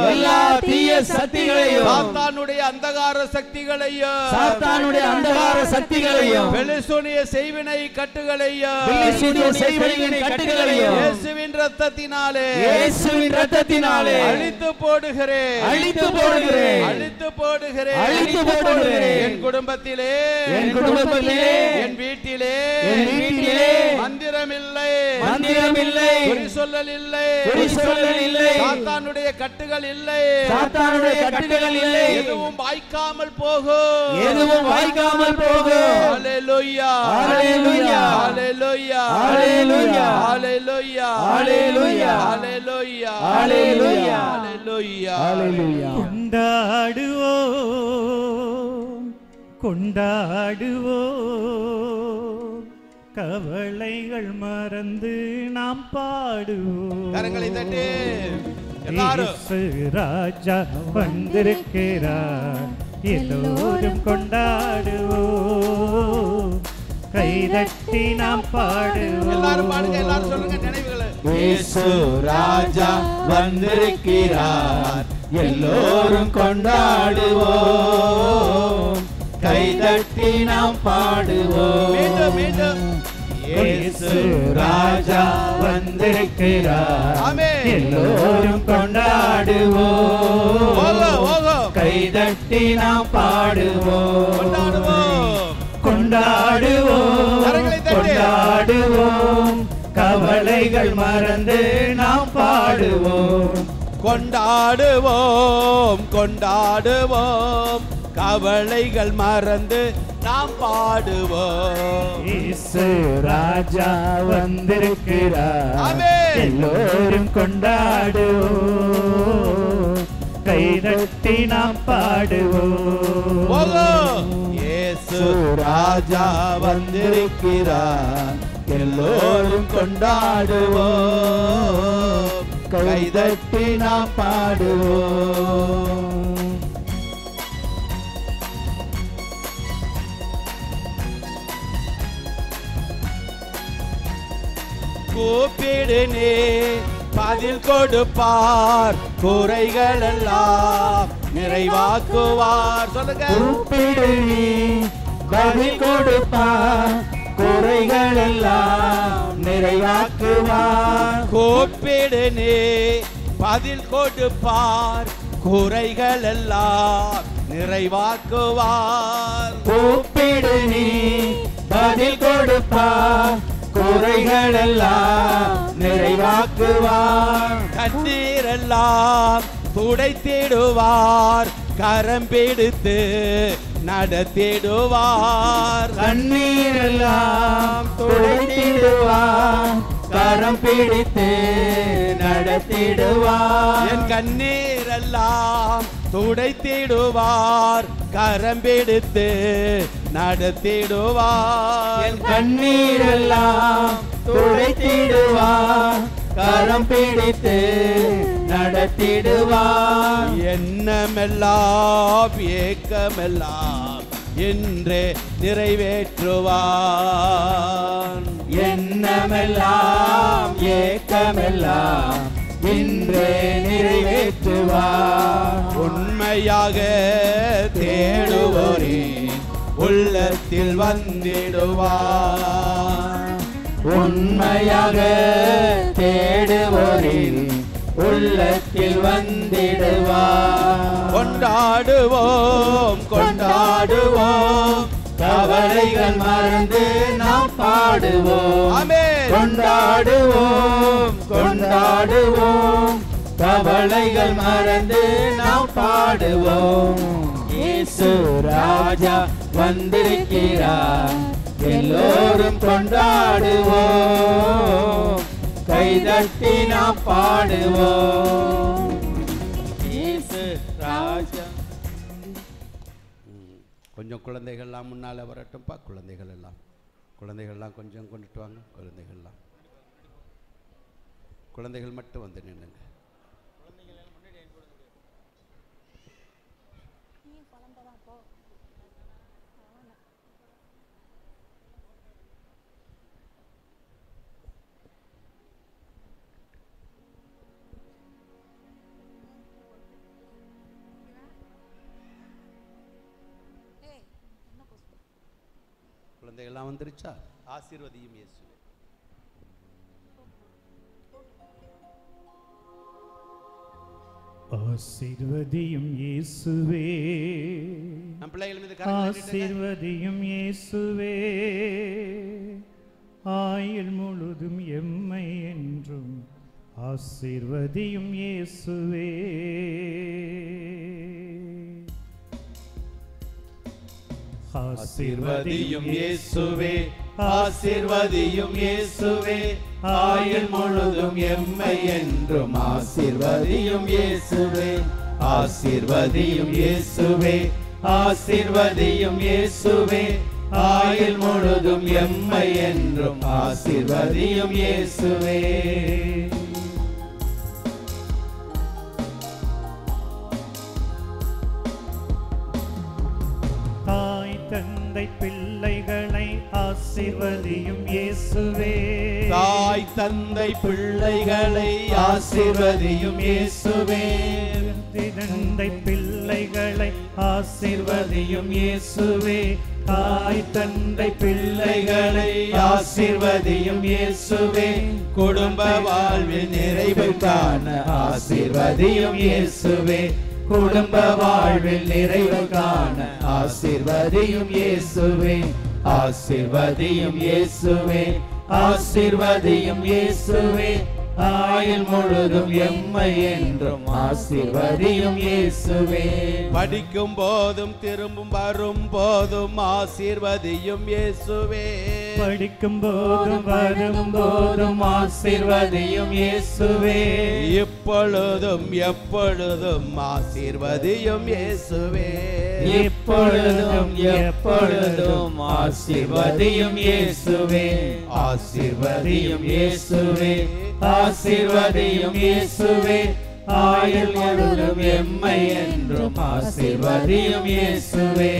சாத்தானுடைய அந்தகார சக்திகளையும் பெலிசூனிய செய்வினை கட்டுகளையும் இயேசுவின் இரத்தத்தினாலே அழித்து போடுகிறேன். என் குடும்பத்திலே, என் வீட்டிலே மந்திரமில்லை, குறி சொல்லல் இல்லை, சாத்தானுடைய கட்டுகள் இல்லை, எதுவும் வாய்க்காமல் போகும். அல்லேலூயா, அல்லேலூயா, அல்லேலூயா, அல்லேலூயா, அல்லேலூயா, அல்லேலூயா, அல்லேலூயா, அல்லேலூயா, அல்லேலூயா. கொண்டாடுவோம், கவலைகள் மறந்து நாம் பாடுவோம். கரங்களை தட்டி எல்லாரும் இயேசு ராஜா வந்திருக்கிறார், எல்லோரும் கொண்டாடுவோம், கைதட்டி நாம் பாடுவோம். எல்லாரும் பாடுங்க, எல்லாரும் சொல்லுங்க நினைவுகளை. இயேசு ராஜா வந்திருக்கிறார், எல்லோரும் கொண்டாடுவோம், கைதட்டி நாம் பாடுவோம். மீண்டும் மீண்டும் இயேசு ராஜா வந்திருக்கிறார், ஆமென். எல்லோரும் கொண்டாடுவோம், கைதட்டி நாம் பாடுவோம். கொண்டாடுவோம், கவலைகள் மறந்து நாம் பாடுவோம். கொண்டாடுவோம், கவலைகள் மறந்து நாம் பாடுவோம். இயேசு ராஜா வந்திருக்கிறார், ஆமென். எல்லோரும் கொண்டாடுவோம், கைதட்டி நாம் பாடுவோம். இயேசு ராஜா வந்திருக்கிறார், எல்லோரும் கொண்டாடுவோம், கைதட்டி நாம் பாடுவோம். கூப்பிடு நீ பதில் கொடுப்பார், குறைகள் எல்லாம் நிறைவாக்குவார். சொல்லுங்க. கூப்பிடு நீ பதில் கொடுப்பார், குறைகள் எல்லாம் நிறைவாக்குவார். கூப்பிடு நீ பதில் கொடுப்பார், குறைகள் எல்லாம் நிறைவாக்குவார். கூப்பிடு நீ பதில் கொடுப்பார், குறைகள் எல்லாம் நிறைவாக்குவார். கண்ணீரெல்லாம் துடைத்திடுவார், கரம் பிடித்து நடத்திடுவார். கண்ணீரெல்லாம் துடைத்திடுவார், கரம் பிடித்து நடத்திடுவார். என் கண்ணீரெல்லாம் துடைத்திடுவார், கரம் பிடித்து நடத்திடுவார். என் கண்ணீரெல்லாம் துடைத்திடுவார், கரம் பிடித்து நடத்திடுவார். எண்ணமெல்லாம் ஏக்கமெல்லாம் என்றே நிறைவேற்றுவார். எண்ணமெல்லாம் ஏக்கமெல்லாம் இன்றே நிறைவேற்றுவார். உண்மையாக தேடுவோரே உள்ளத்தில் வந்திடுவார். உண்மையாக தேடுவோரின் உள்ளத்தில் வந்திடுவார். கொண்டாடுவோம் கொண்டாடுவோம், கவலைகள் மறந்து நாம் பாடுவோம். ஆமென். கொண்டாடுவோம் கொண்டாடுவோம், கவலைகள் மறந்து நாம் பாடுவோம். இயேசு ராஜா வந்திருக்கிறார், எல்லோரும் கொண்டாடுவோம், கைதட்டி நாம் பாடுவோம். இயேசு ராஜா. கொஞ்சம் குழந்தைகள்லாம் முன்னால வரட்டும்ப்பா. குழந்தைகள்லாம் கொஞ்சம் கொண்டுட்டு வாங்க. குழந்தைகள் மட்டும் வந்து நின்னுங்க. குழந்தைகள்லாம் வந்துருச்சா? ஆசீர்வதியும் இயேசுவே. ஆசீர்வதியும் இயேசுவே, நம் பிள்ளைகள் மீது ஆசீர்வதியும் இயேசுவே, ஆயுள் முழுதும் எம்மை என்றும் ஆசீர்வதியும் இயேசுவே. ஆசீர்வதியும் இயேசுவே, ஆசீர்வதியும் இயேசுவே, ஆயுள் முழுதும் எம்மை என்றும் ஆசீர்வதியும் இயேசுவே. ஆசீர்வதியும் இயேசுவே, ஆசீர்வதியும் இயேசுவே, ஆயுள் முழுதும் எம்மை என்றும் ஆசீர்வதியும் இயேசுவே. தந்தை பிள்ளைகளை ஆசீர்வதியும் இயேசுவே. தாய் தந்தை பிள்ளைகளை ஆசீர்வதியும் இயேசுவே. தந்தை பிள்ளைகளை ஆசீர்வதியும் இயேசுவே. தாய் தந்தை பிள்ளைகளை ஆசீர்வதியும் இயேசுவே. குடும்ப வாழ்வில் நிறைவு காண ஆசீர்வதியும் இயேசுவே. குடும்ப வாழ்வில் நிறைவு காண ஆசீர்வதியும் இயேசுவே. ஆசீர்வதியும் இயேசுவே, ஆசீர்வதியும் இயேசுவே, ஆயுள் முழுதும் எம்மை என்றும் ஆசீர்வதியும் இயேசுவே. படிக்கும் போதும் திரும்பும் வரும் போதும் ஆசீர்வதியும் இயேசுவே. படிக்கும் போதும் வரும் போதும் ஆசீர்வதியும் இயேசுவே. இப்பொழுதும் எப்பொழுதும் ஆசீர்வதியும் இயேசுவே. இப்பொழுதும் எப்பொழுதும் ஆசீர்வதியும் இயேசுவே. ஆசீர்வதியும் இயேசுவே, ஆசீர்வதியும் இயேசுவே, ஆயுள் முழுதும் எம்மை என்றும் ஆசீர்வதியும் இயேசுவே.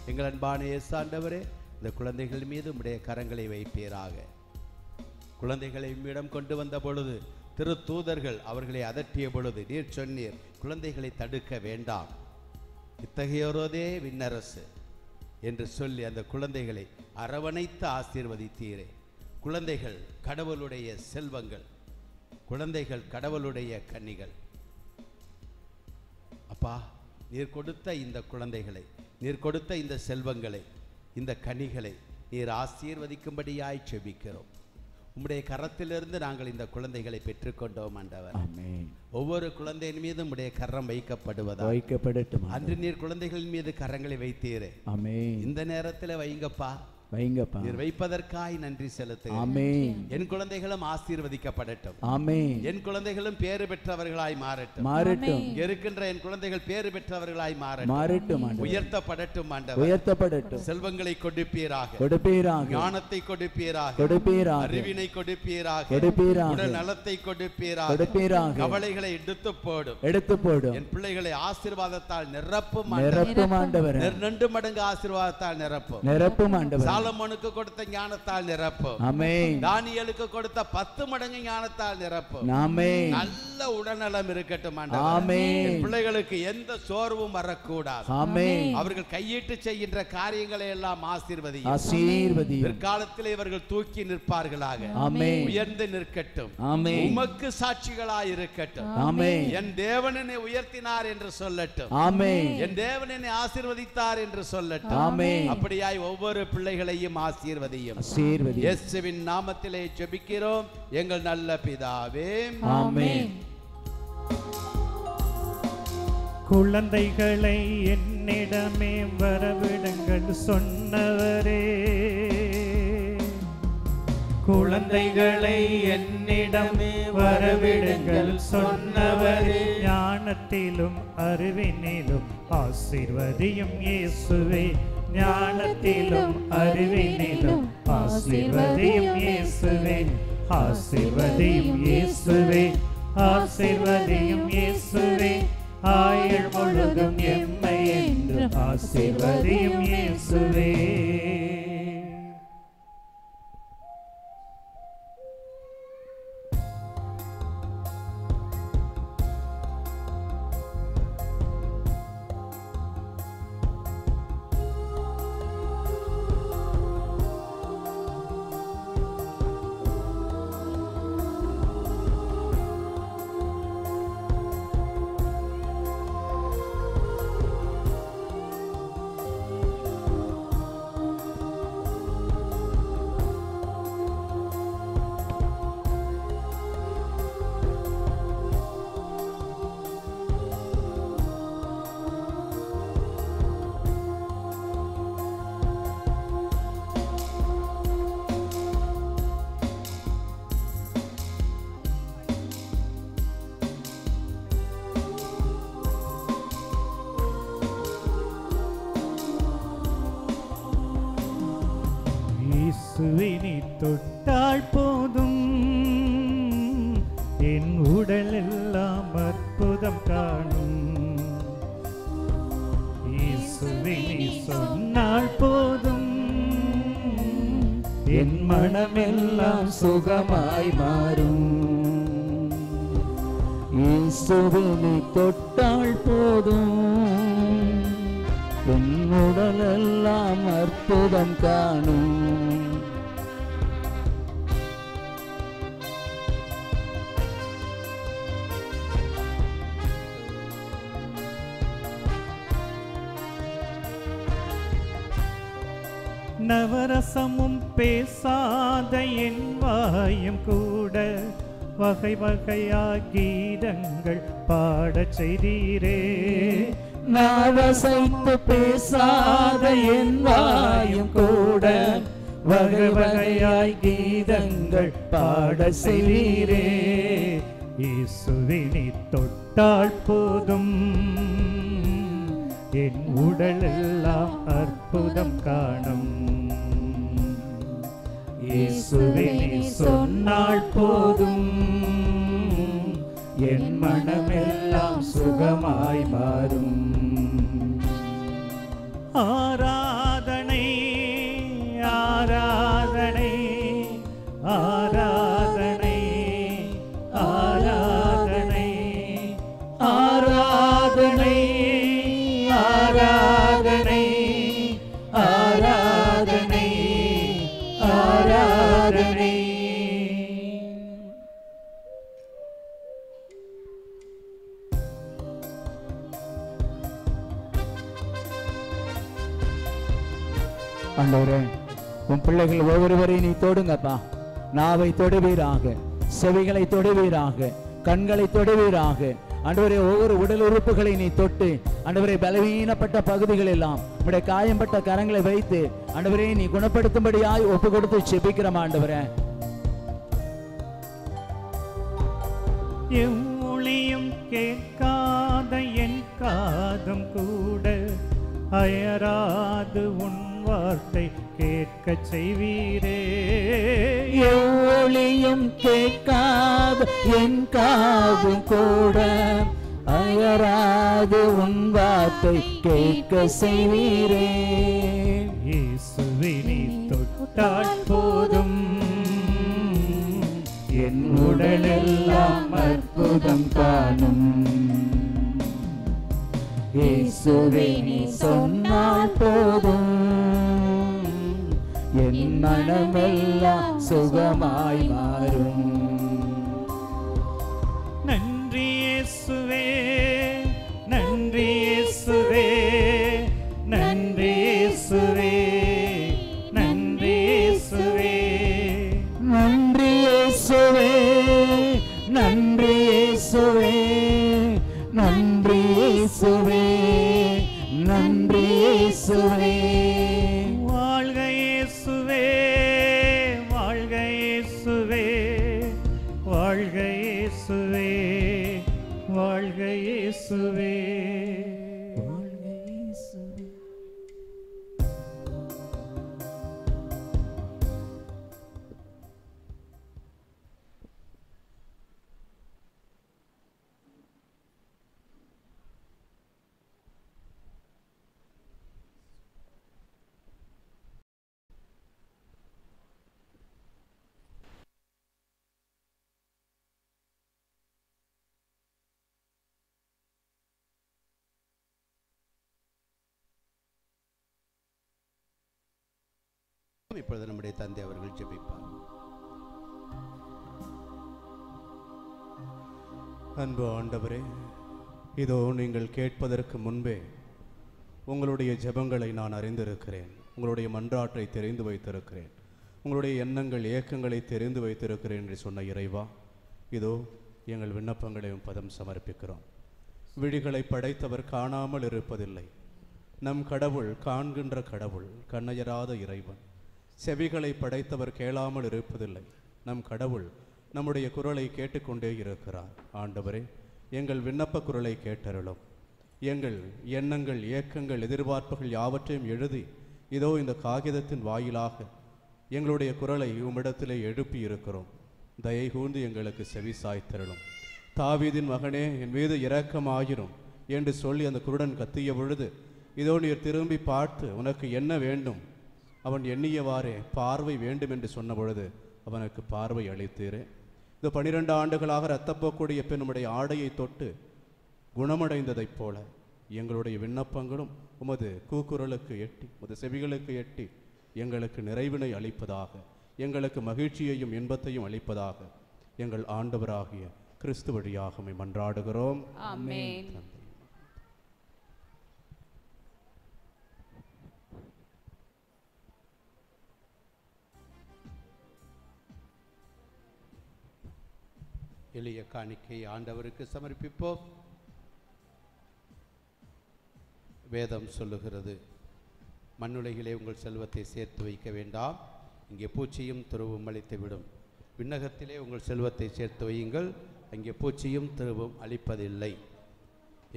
எங்கள் அன்பான இயேசு ஆண்டவரே, இந்த குழந்தைகள் மீது உம்முடைய கரங்களை வைப்பீராக. குழந்தைகளை உம்மிடம் கொண்டு வந்த பொழுது திருத்தூதர்கள் அவர்களை அதட்டிய பொழுது நீர் சொன்னீர், குழந்தைகளை தடுக்க வேண்டாம், இத்தகையோரோதே விண்ணரசு என்று சொல்லி அந்த குழந்தைகளை அரவணைத்து ஆசீர்வதித்தீரே. குழந்தைகள் கடவுளுடைய செல்வங்கள், குழந்தைகள் கடவுளுடைய கன்னிகள். அப்பா, நீர் கொடுத்த இந்த குழந்தைகளை, நீர் கொடுத்த இந்த செல்வங்களை, இந்த கனிகளை நீர் ஆசீர்வதிக்கும்படியாய் செபிக்கிறோம். உம்முடைய கரத்திலிருந்து நாங்கள் இந்த குழந்தைகளை பெற்றுக்கொண்டோம் ஆண்டவர். ஒவ்வொரு குழந்தையின் மீது உம்முடைய கரம் வைக்கப்படட்டும். அன்று நீர் குழந்தைகளின் மீது கரங்களை வைத்தீரே, இந்த நேரத்தில் வைங்கப்பா, நீர் வைப்பதற்காய் நன்றி செலுத்துகிறேன். என் குழந்தைகளும் ஆசீர்வதிக்கப்படட்டும். என் குழந்தைகளும் பேறு பெற்றவர்களாய் மாறட்டும். இருக்கின்ற என் குழந்தைகள் பேறு பெற்றவர்களாய் மாறட்டும். உயர்த்தப்படட்டும் ஆண்டவர். செல்வங்களை கொடுப்பீராக, ஞானத்தை கொடுப்பீராக, அறிவினை கொடுப்பீராக, உடல் நலத்தை கொடுப்பீராக, கவலைகளை எடுத்து போடும். என் பிள்ளைகளை ஆசீர்வாதத்தால் நிரப்பும் ஆண்டவர். 2 மடங்கு ஆசீர்வாதத்தால் நிரப்பும் ஆண்டவர். சாலமோனுக்கு கொடுத்த ஞானத்தால் நிரப்பும். தானியேலுக்கு கொடுத்த 10 மடங்கு ஞானத்தால் நிரப்பும். நல்ல உடல்நலம் இருக்கட்டும் ஆண்டவரே. பிள்ளைகளுக்கு எந்த சோர்வும் வரக்கூடாது. அவர்கள் கையிட்டு செய்கின்ற காரியங்களை எல்லாம் ஆசீர்வதியும். பிற்காலத்தில் இவர்கள் தூக்கி நிற்பார்களாக, உயர்ந்து நிற்கட்டும், உமக்கு சாட்சிகளாய் இருக்கட்டும். என் தேவன் என்னை உயர்த்தினார் என்று சொல்லட்டும், என் தேவன் என்னை ஆசீர்வதித்தார் என்று சொல்லட்டும். அப்படியாய் ஒவ்வொரு பிள்ளைகளை ஆசீர்வதியும். இயேசுவின் நாமத்திலே ஜெபிக்கிறோம் எங்கள் நல்ல பிதாவே, ஆமென். குழந்தைகளை என்னிடமே வரவிடுங்கள் சொன்னவரே, குழந்தைகளை என்னிடமே வரவிடுங்கள் சொன்னவரே, ஞானத்திலும் அறிவினிலும் ஆசீர்வதியும் இயேசுவே, ஞானத்திலும் அறிவினிலும் ஆசீர்வதியும் இயேசுவே, ஆசீர்வதியும் இயேசுவே, ஆசீர்வதியும் இயேசுவே, ஆயுள் முழுதும் எம்மை என்று ஆசீர்வதியும் இயேசுவே. இயேசுவினை தொட்டால் போதும் என் உடல் எல்லாம் அற்புதம் காணும். இயேசுவினை சொன்னால் போதும் என் மனமெல்லாம் சுகமாய் மாறும். இயேசுவினை தொட்டால் போதும் என் உடலெல்லாம் அற்புதம் காணும். நவரசமும் பேசாத என் வாயும் கூட வகை வகையாய் கீதங்கள் பாடச் செய்தீரே. நவசைத்து பேசாத என் வாயும் கூட வகை வகையாய் கீதங்கள் பாடச் செய்தீரே. இயேசுவினை தொட்டால் போதும் என் உடலெல்லாம் அற்புதம் காணும். இயேசுவினை சொன்னால் போதும் என் மனமெல்லாம் சுகமாய் மாறும். ஆராதனை ஆராதனை ஆராதனை ஆண்டவரே உன் பிள்ளைகள் ஒவ்வொருவரையும் நீ தொடுங்கப்பா. நாவை தொடுவீராக, செவிகளை தொடுவீராக, கண்களை தொடுவீராக. ஆண்டவரே ஒவ்வொரு உடல் உறுப்புகளை நீ தொட்டு ஆண்டவரே பலவீனப்பட்ட பகுதிகள் எல்லாம் உடைய காயம்பட்ட கரங்களை வைத்து ஆண்டவரே நீ குணப்படுத்தும்படியாய் ஒப்பு கொடுத்து செபிக்கிறோம் ஆண்டவரே. எவ்வொளியும் கேட்காத என் காதும் கூட அயராது உன் வார்த்தை கேட்க செய்வீரே. எவ்வொளியும் கேட்காத என் காதும் கூட அயராது உன் வார்த்தை கேட்க செய்வீரே. இயேசுவே நீ தொட்டால் போதும் என் உடலெல்லாம் அற்புதம் காணும். இயேசுவே நீ சொன்னால் போதும் என் மனமெல்லாம் சுகமாய் மாறும். நன்றி இயேசுவே, நன்றி இயேசுவே, நன்றி இயேசுவே, நன்றி இயேசுவே, நன்றி இயேசுவே, நன்றி இயேசுவே, நன்றி இயேசுவே, நன்றி இயேசுவே. வாழ்க இயேசுவே, வாழ்க இயேசுவே, வாழ்க இயேசுவே, வாழ்க இயேசுவே, வாழ்க இயேசுவே. இப்பொழுது நம்முடைய தந்தை அவர்கள் ஜெபிப்பார். அன்பு ஆண்டவரே, இதோ நீங்கள் கேட்பதற்கு முன்பே உங்களுடைய ஜெபங்களை நான் அறிந்திருக்கிறேன். உங்களுடைய மன்றாட்டை தெரிந்து வைத்திருக்கிறேன். உங்களுடைய எண்ணங்கள் ஏக்கங்களை தெரிந்து வைத்திருக்கிறேன் என்று சொன்ன இறைவா, இதோ எங்கள் விண்ணப்பங்களையும் பதம் சமர்ப்பிக்கிறோம். விழிகளை படைத்தவர் காணாமல் இருப்பதில்லை. நம் கடவுள் காண்கின்ற கடவுள், கண்ணயராத இறைவன். செவிகளை படைத்தவர் கேளாமல் இருப்பதில்லை. நம் கடவுள் நம்முடைய குரலை கேட்டுக்கொண்டே இருக்கிறார். ஆண்டவரே, எங்கள் விண்ணப்ப குரலை கேட்டருளும். எங்கள் எண்ணங்கள் ஏக்கங்கள் எதிர்பார்ப்புகள் யாவற்றையும் எழுதி இதோ இந்த காகிதத்தின் வாயிலாக எங்களுடைய குரலை உம்மிடத்திலே எழுப்பி இருக்கிறோம். தயை கூர்ந்து எங்களுக்கு செவி சாய்த்தருளும். தாவீதின் மகனே, என் மீது இரக்கமாயிரும் என்று சொல்லி அந்த குருடன் கத்திய பொழுது இதோ நீர் திரும்பி பார்த்து உனக்கு என்ன வேண்டும், அவன் எண்ணியவாறே பார்வை வேண்டும் என்று சொன்ன பொழுது அவனுக்கு பார்வை அளித்தீரே. இது 12 ஆண்டுகளாக இரத்தப்போக்கூடிய பெண்ணுடைய ஆடையை தொட்டு குணமடைந்ததைப் போல எங்களுடைய விண்ணப்பங்களும் உமது கூக்குரலுக்கு எட்டி, உமது செவிகளுக்கு எட்டி எங்களுக்கு நிறைவினை அளிப்பதாக, எங்களுக்கு மகிழ்ச்சியையும் இன்பத்தையும் அளிப்பதாக எங்கள் ஆண்டவராகிய கிறிஸ்து வழியாக மன்றாடுகிறோம். ஆமென். எளிய காணிக்கை ஆண்டவருக்கு சமர்ப்பிப்போம். வேதம் சொல்லுகிறது, மண்ணுலகிலே உங்கள் செல்வத்தை சேர்த்து வைக்க வேண்டாம், இங்கே பூச்சியும் துருவும் அழித்துவிடும். விண்ணகத்திலே உங்கள் செல்வத்தை சேர்த்து வையுங்கள், அங்கே பூச்சியும் துருவும் அழிப்பதில்லை.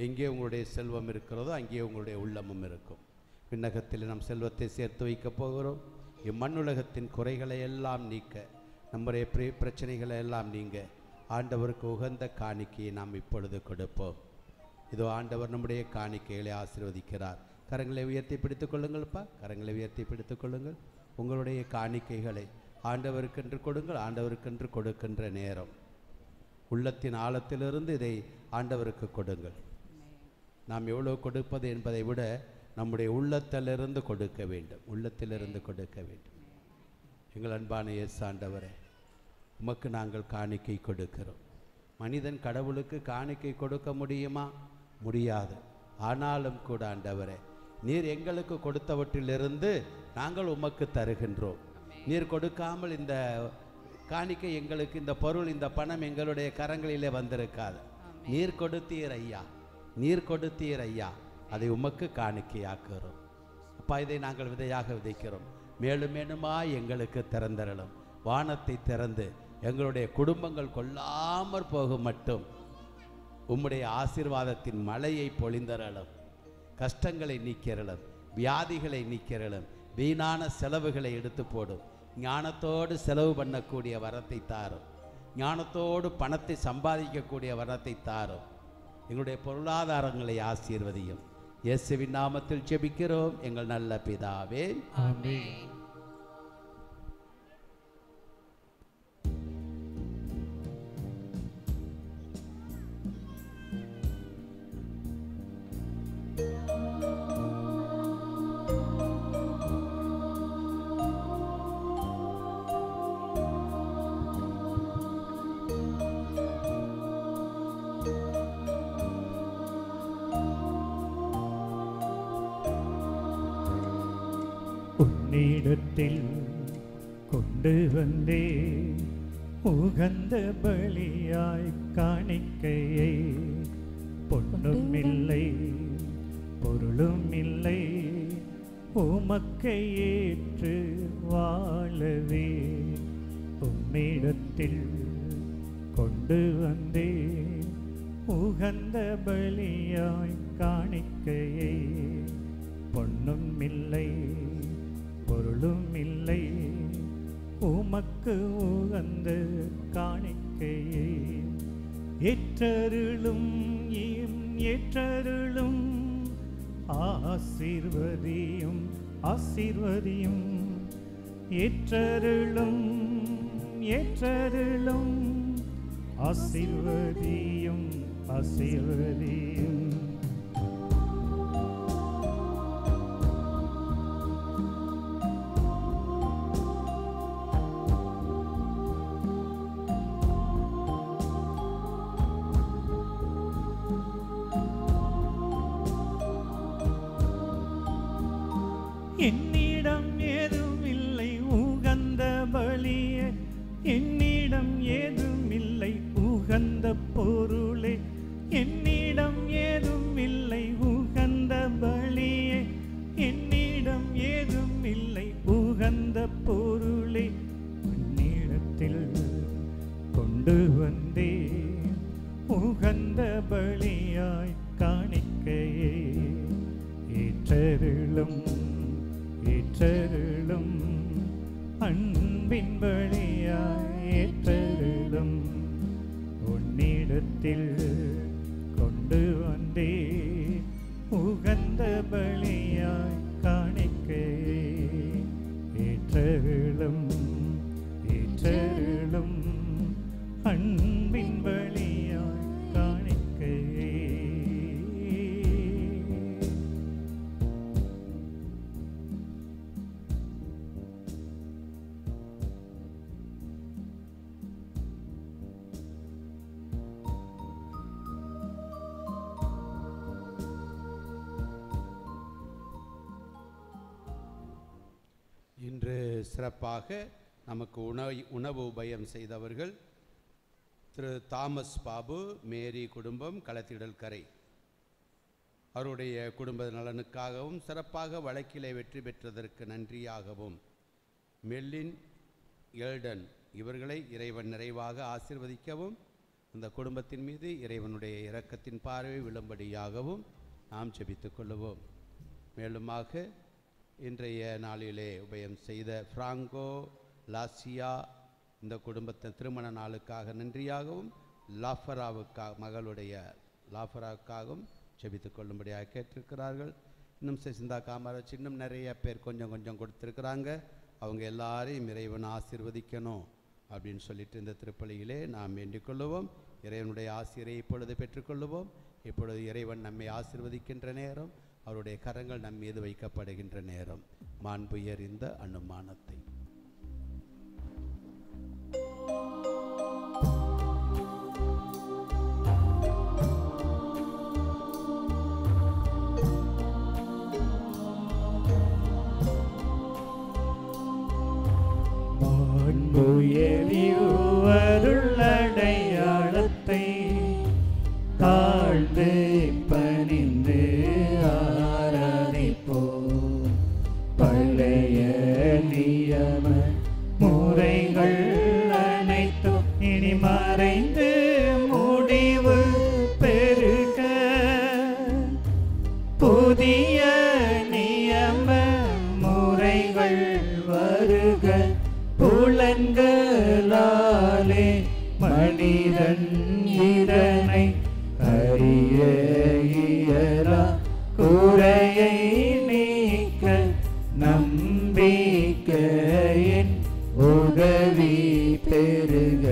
எங்கே உங்களுடைய செல்வம் இருக்கிறதோ அங்கே உங்களுடைய உள்ளமும் இருக்கும். விண்ணகத்தில் நம் செல்வத்தை சேர்த்து வைக்கப் போகிறோம். இம்மண்ணுலகத்தின் குறைகளை எல்லாம் நீக்க, நம்முடைய பிரச்சனைகளை எல்லாம் நீங்க ஆண்டவருக்கு உகந்த காணிக்கையை நாம் இப்பொழுது கொடுப்போம். இதோ ஆண்டவர் நம்முடைய காணிக்கைகளை ஆசீர்வதிக்கிறார். கரங்களை உயர்த்தி பிடித்துக் கொள்ளுங்கள்ப்பா, கரங்களை உயர்த்தி பிடித்துக் கொள்ளுங்கள். உங்களுடைய காணிக்கைகளை ஆண்டவருக்கென்று கொடுங்கள். ஆண்டவருக்கென்று கொடுக்கின்ற நேரம் உள்ளத்தின் ஆழத்திலிருந்து இதை ஆண்டவருக்கு கொடுங்கள். நாம் எவ்வளோ கொடுப்பது என்பதை விட நம்முடைய உள்ளத்திலிருந்து கொடுக்க வேண்டும், உள்ளத்திலிருந்து கொடுக்க வேண்டும். எங்கள் அன்பான இயேசு ஆண்டவரே, உமக்கு நாங்கள் காணிக்கை கொடுக்கிறோம். மனிதன் கடவுளுக்கு காணிக்கை கொடுக்க முடியுமா? முடியாது. ஆனாலும் கூட ஆண்டவரே, நீர் எங்களுக்கு கொடுத்தவற்றிலிருந்து நாங்கள் உமக்கு தருகின்றோம். நீர் கொடுக்காமல் இந்த காணிக்கை எங்களுக்கு, இந்த பொருள், இந்த பணம் எங்களுடைய கரங்களிலே வந்திருக்காது. நீர் கொடுத்தீர் ஐயா, நீர் கொடுத்தீர் ஐயா, அதை உமக்கு காணிக்கையாக்குறோம். அப்பா, இதை நாங்கள் விதையாக விதைக்கிறோம். மேலும் மேலுமாய் எங்களுக்கு திறந்தரலும். வானத்தை திறந்து எங்களுடைய குடும்பங்கள் கொள்ளாமற் போகும் மட்டும் உம்முடைய ஆசீர்வாதத்தின் மழையை பொழிந்தரலும். கஷ்டங்களை நீக்கிறலும், வியாதிகளை நீக்கிறலும், வீணான செலவுகளை எடுத்து போடும். ஞானத்தோடு செலவு பண்ணக்கூடிய வரத்தை தாரும். ஞானத்தோடு பணத்தை சம்பாதிக்கக்கூடிய வரத்தை தாரும். எங்களுடைய பொருளாதாரங்களை ஆசீர்வதியும். இயேசுவின் நாமத்தில் ஜெபிக்கிறோம் எங்கள் நல்ல பிதாவே, ஆமென். உன்னிடத்தில் கொண்டு வந்தே உகந்த பலியாய் காணிக்கையை, பொன்னும் இல்லை பொருளும் இல்லை உமக்கை ஏற்று வாழவே. உம்மிடத்தில் கொண்டு வந்தே உகந்த பலியாய் காணிக்கையை, பொன்னும் இல்லை பொருளும் இல்லை உமக்கு உகந்த காணிக்கையை, ஏற்றருளும் ஏற்றருளும் ஆசீர்வதியும் ஆசீர்வதியும், ஏற்றருளும் ஏற்றருளும் ஆசீர்வதியும் ஆசீர்வதியும். என்னிடம் ஏதும் இல்லை உகந்த பலியே, என்னிடம் ஏதும் இல்லை உகந்த பொருளே, என்னிடம் ஏதும் இல்லை உகந்த பலியே, என்னிடம் ஏதும் இல்லை உகந்த பொருளே. உன்னிடத்தில் கொண்டு வந்தே உகந்த பலியாய் காணிக்கையே, ஏற்றருளும் ஏற்றருளும் அன்பின் பலியாய் ஏற்றருளும். உன்னிடத்தில் கொண்டு வந்தே உகந்த பலியாய் காணிக்கையே, ஏற்றருளும் ஏற்றருளும் அன்பின் பலியாய் காணிக்கையே. இன்று சிறப்பாக நமக்கு உணவு உபயம் செய்தவர்கள் திரு தாமஸ் பாபு, மேரி குடும்பம், களத்திடல் கரை. அவருடைய குடும்ப நலனுக்காகவும் சிறப்பாக வழக்கிலே வெற்றி பெற்றதற்கு நன்றியாகவும் மெல்லின் எல்டன் இவர்களை இறைவன் நிறைவாக ஆசீர்வதிக்கவும், அந்த குடும்பத்தின் மீது இறைவனுடைய இரக்கத்தின் பார்வை விழும்படியாகவும் நாம் ஜெபித்துக் கொள்ளுவோம். மேலுமாக இன்றைய நாளிலே உபயம் செய்த பிராங்கோ லாசியா இந்த குடும்பத்தின் திருமண நாளுக்காக நன்றியாகவும், மகளுடைய லாஃபராவுக்காகவும் ஜெபித்துக் கொள்ளும்படியாக கேட்டிருக்கிறார்கள். இன்னும் சிந்தா காமராஜ் இன்னும் நிறைய பேர் கொஞ்சம் கொஞ்சம் கொடுத்துருக்குறாங்க. அவங்க எல்லாரையும் இறைவன் ஆசீர்வதிக்கணும் அப்படின்னு சொல்லிட்டு இந்த திருப்பலியிலே நாம் வேண்டிக் கொள்ளுவோம். இறைவனுடைய ஆசீரை இப்பொழுது பெற்றுக்கொள்ளுவோம். இப்பொழுது இறைவன் நம்மை ஆசீர்வதிக்கின்ற நேரம், அவருடைய கரங்கள் நம் மீது வைக்கப்படுகின்ற நேரம். மாண்பு எறிந்த அனுமானத்தை தாழ்ந்து பணிந்து ஆராதிப்போம். பழைய நியம முறைகள் அனைத்தும் இனி மறைந்து முடிவு பெருக. புதிய நியம முறைகள் வருக. புலன்களாலே மனிதன் இதனை அறிய இயலா. குறையை நீக்க நம்பிக்கையின் உதவி பெருக.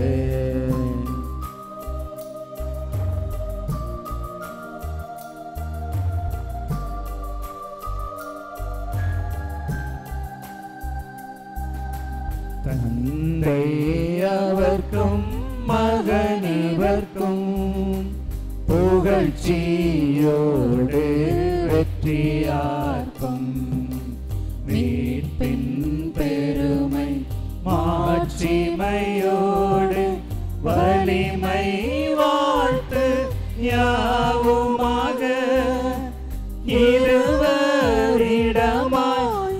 தந்தை அவர்க்கும் மகனிவர்க்கும் புகழ்ச்சியோடு வெற்றியார்க்கும். மீட்பின் பெருமை மாட்சிமையோடு வலிமை வாழ்த்து யாவுமாக. இருவரிடமாய்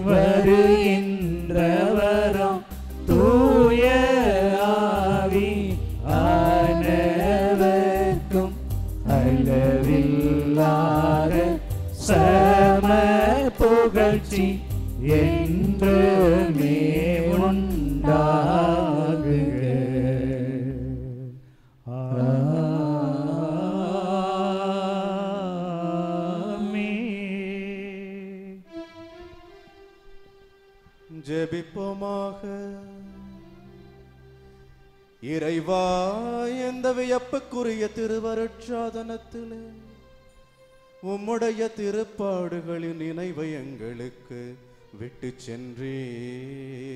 வருகின்றவரும் தூய ஆவி ஆனவர்க்கும் அளவில்லாத சம புகழ்ச்சி என்றுமே உண்டாகுக. ஆமென். ஜெபிப்போமாக. இறைவா, எந்த வியப்புக்குரிய திருவருட்சாதனத்திலே உம்முடைய திருப்பாடுகளின் நினைவை எங்களுக்கு விட்டு சென்றீர்.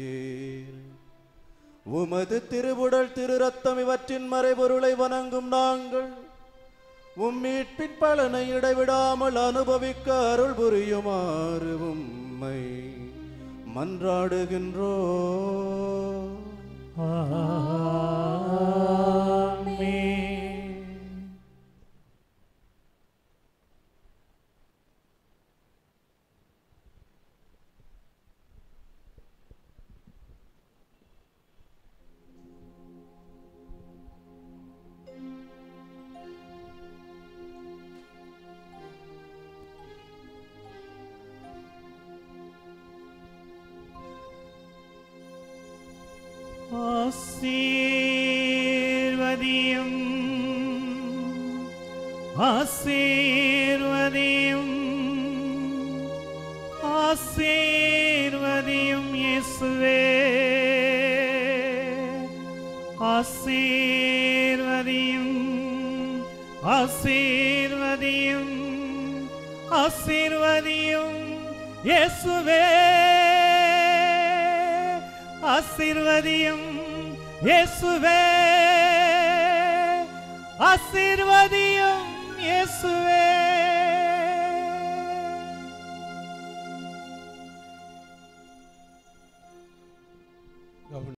உமது திருவுடல் திரு ரத்தம் இவற்றின் மறைபொருளை வணங்கும் நாங்கள் உம் மீட்பின் பலனை இடைவிடாமல் அனுபவிக்க அருள் புரியுமாறு உம்மை மன்றாடுகின்றோம். ஆமென். ஆசீர்வதியும் ஆசீர்வதியும் ஆசீர்வதியும் இயேசுவே. ஆசீர்வதியும் ஆசீர்வதியும் ஆசீர்வதியும் இயேசுவே. ஆசீர்வதியும் இயேசுவே. ஆசீர்வதியும் இயேசுவே.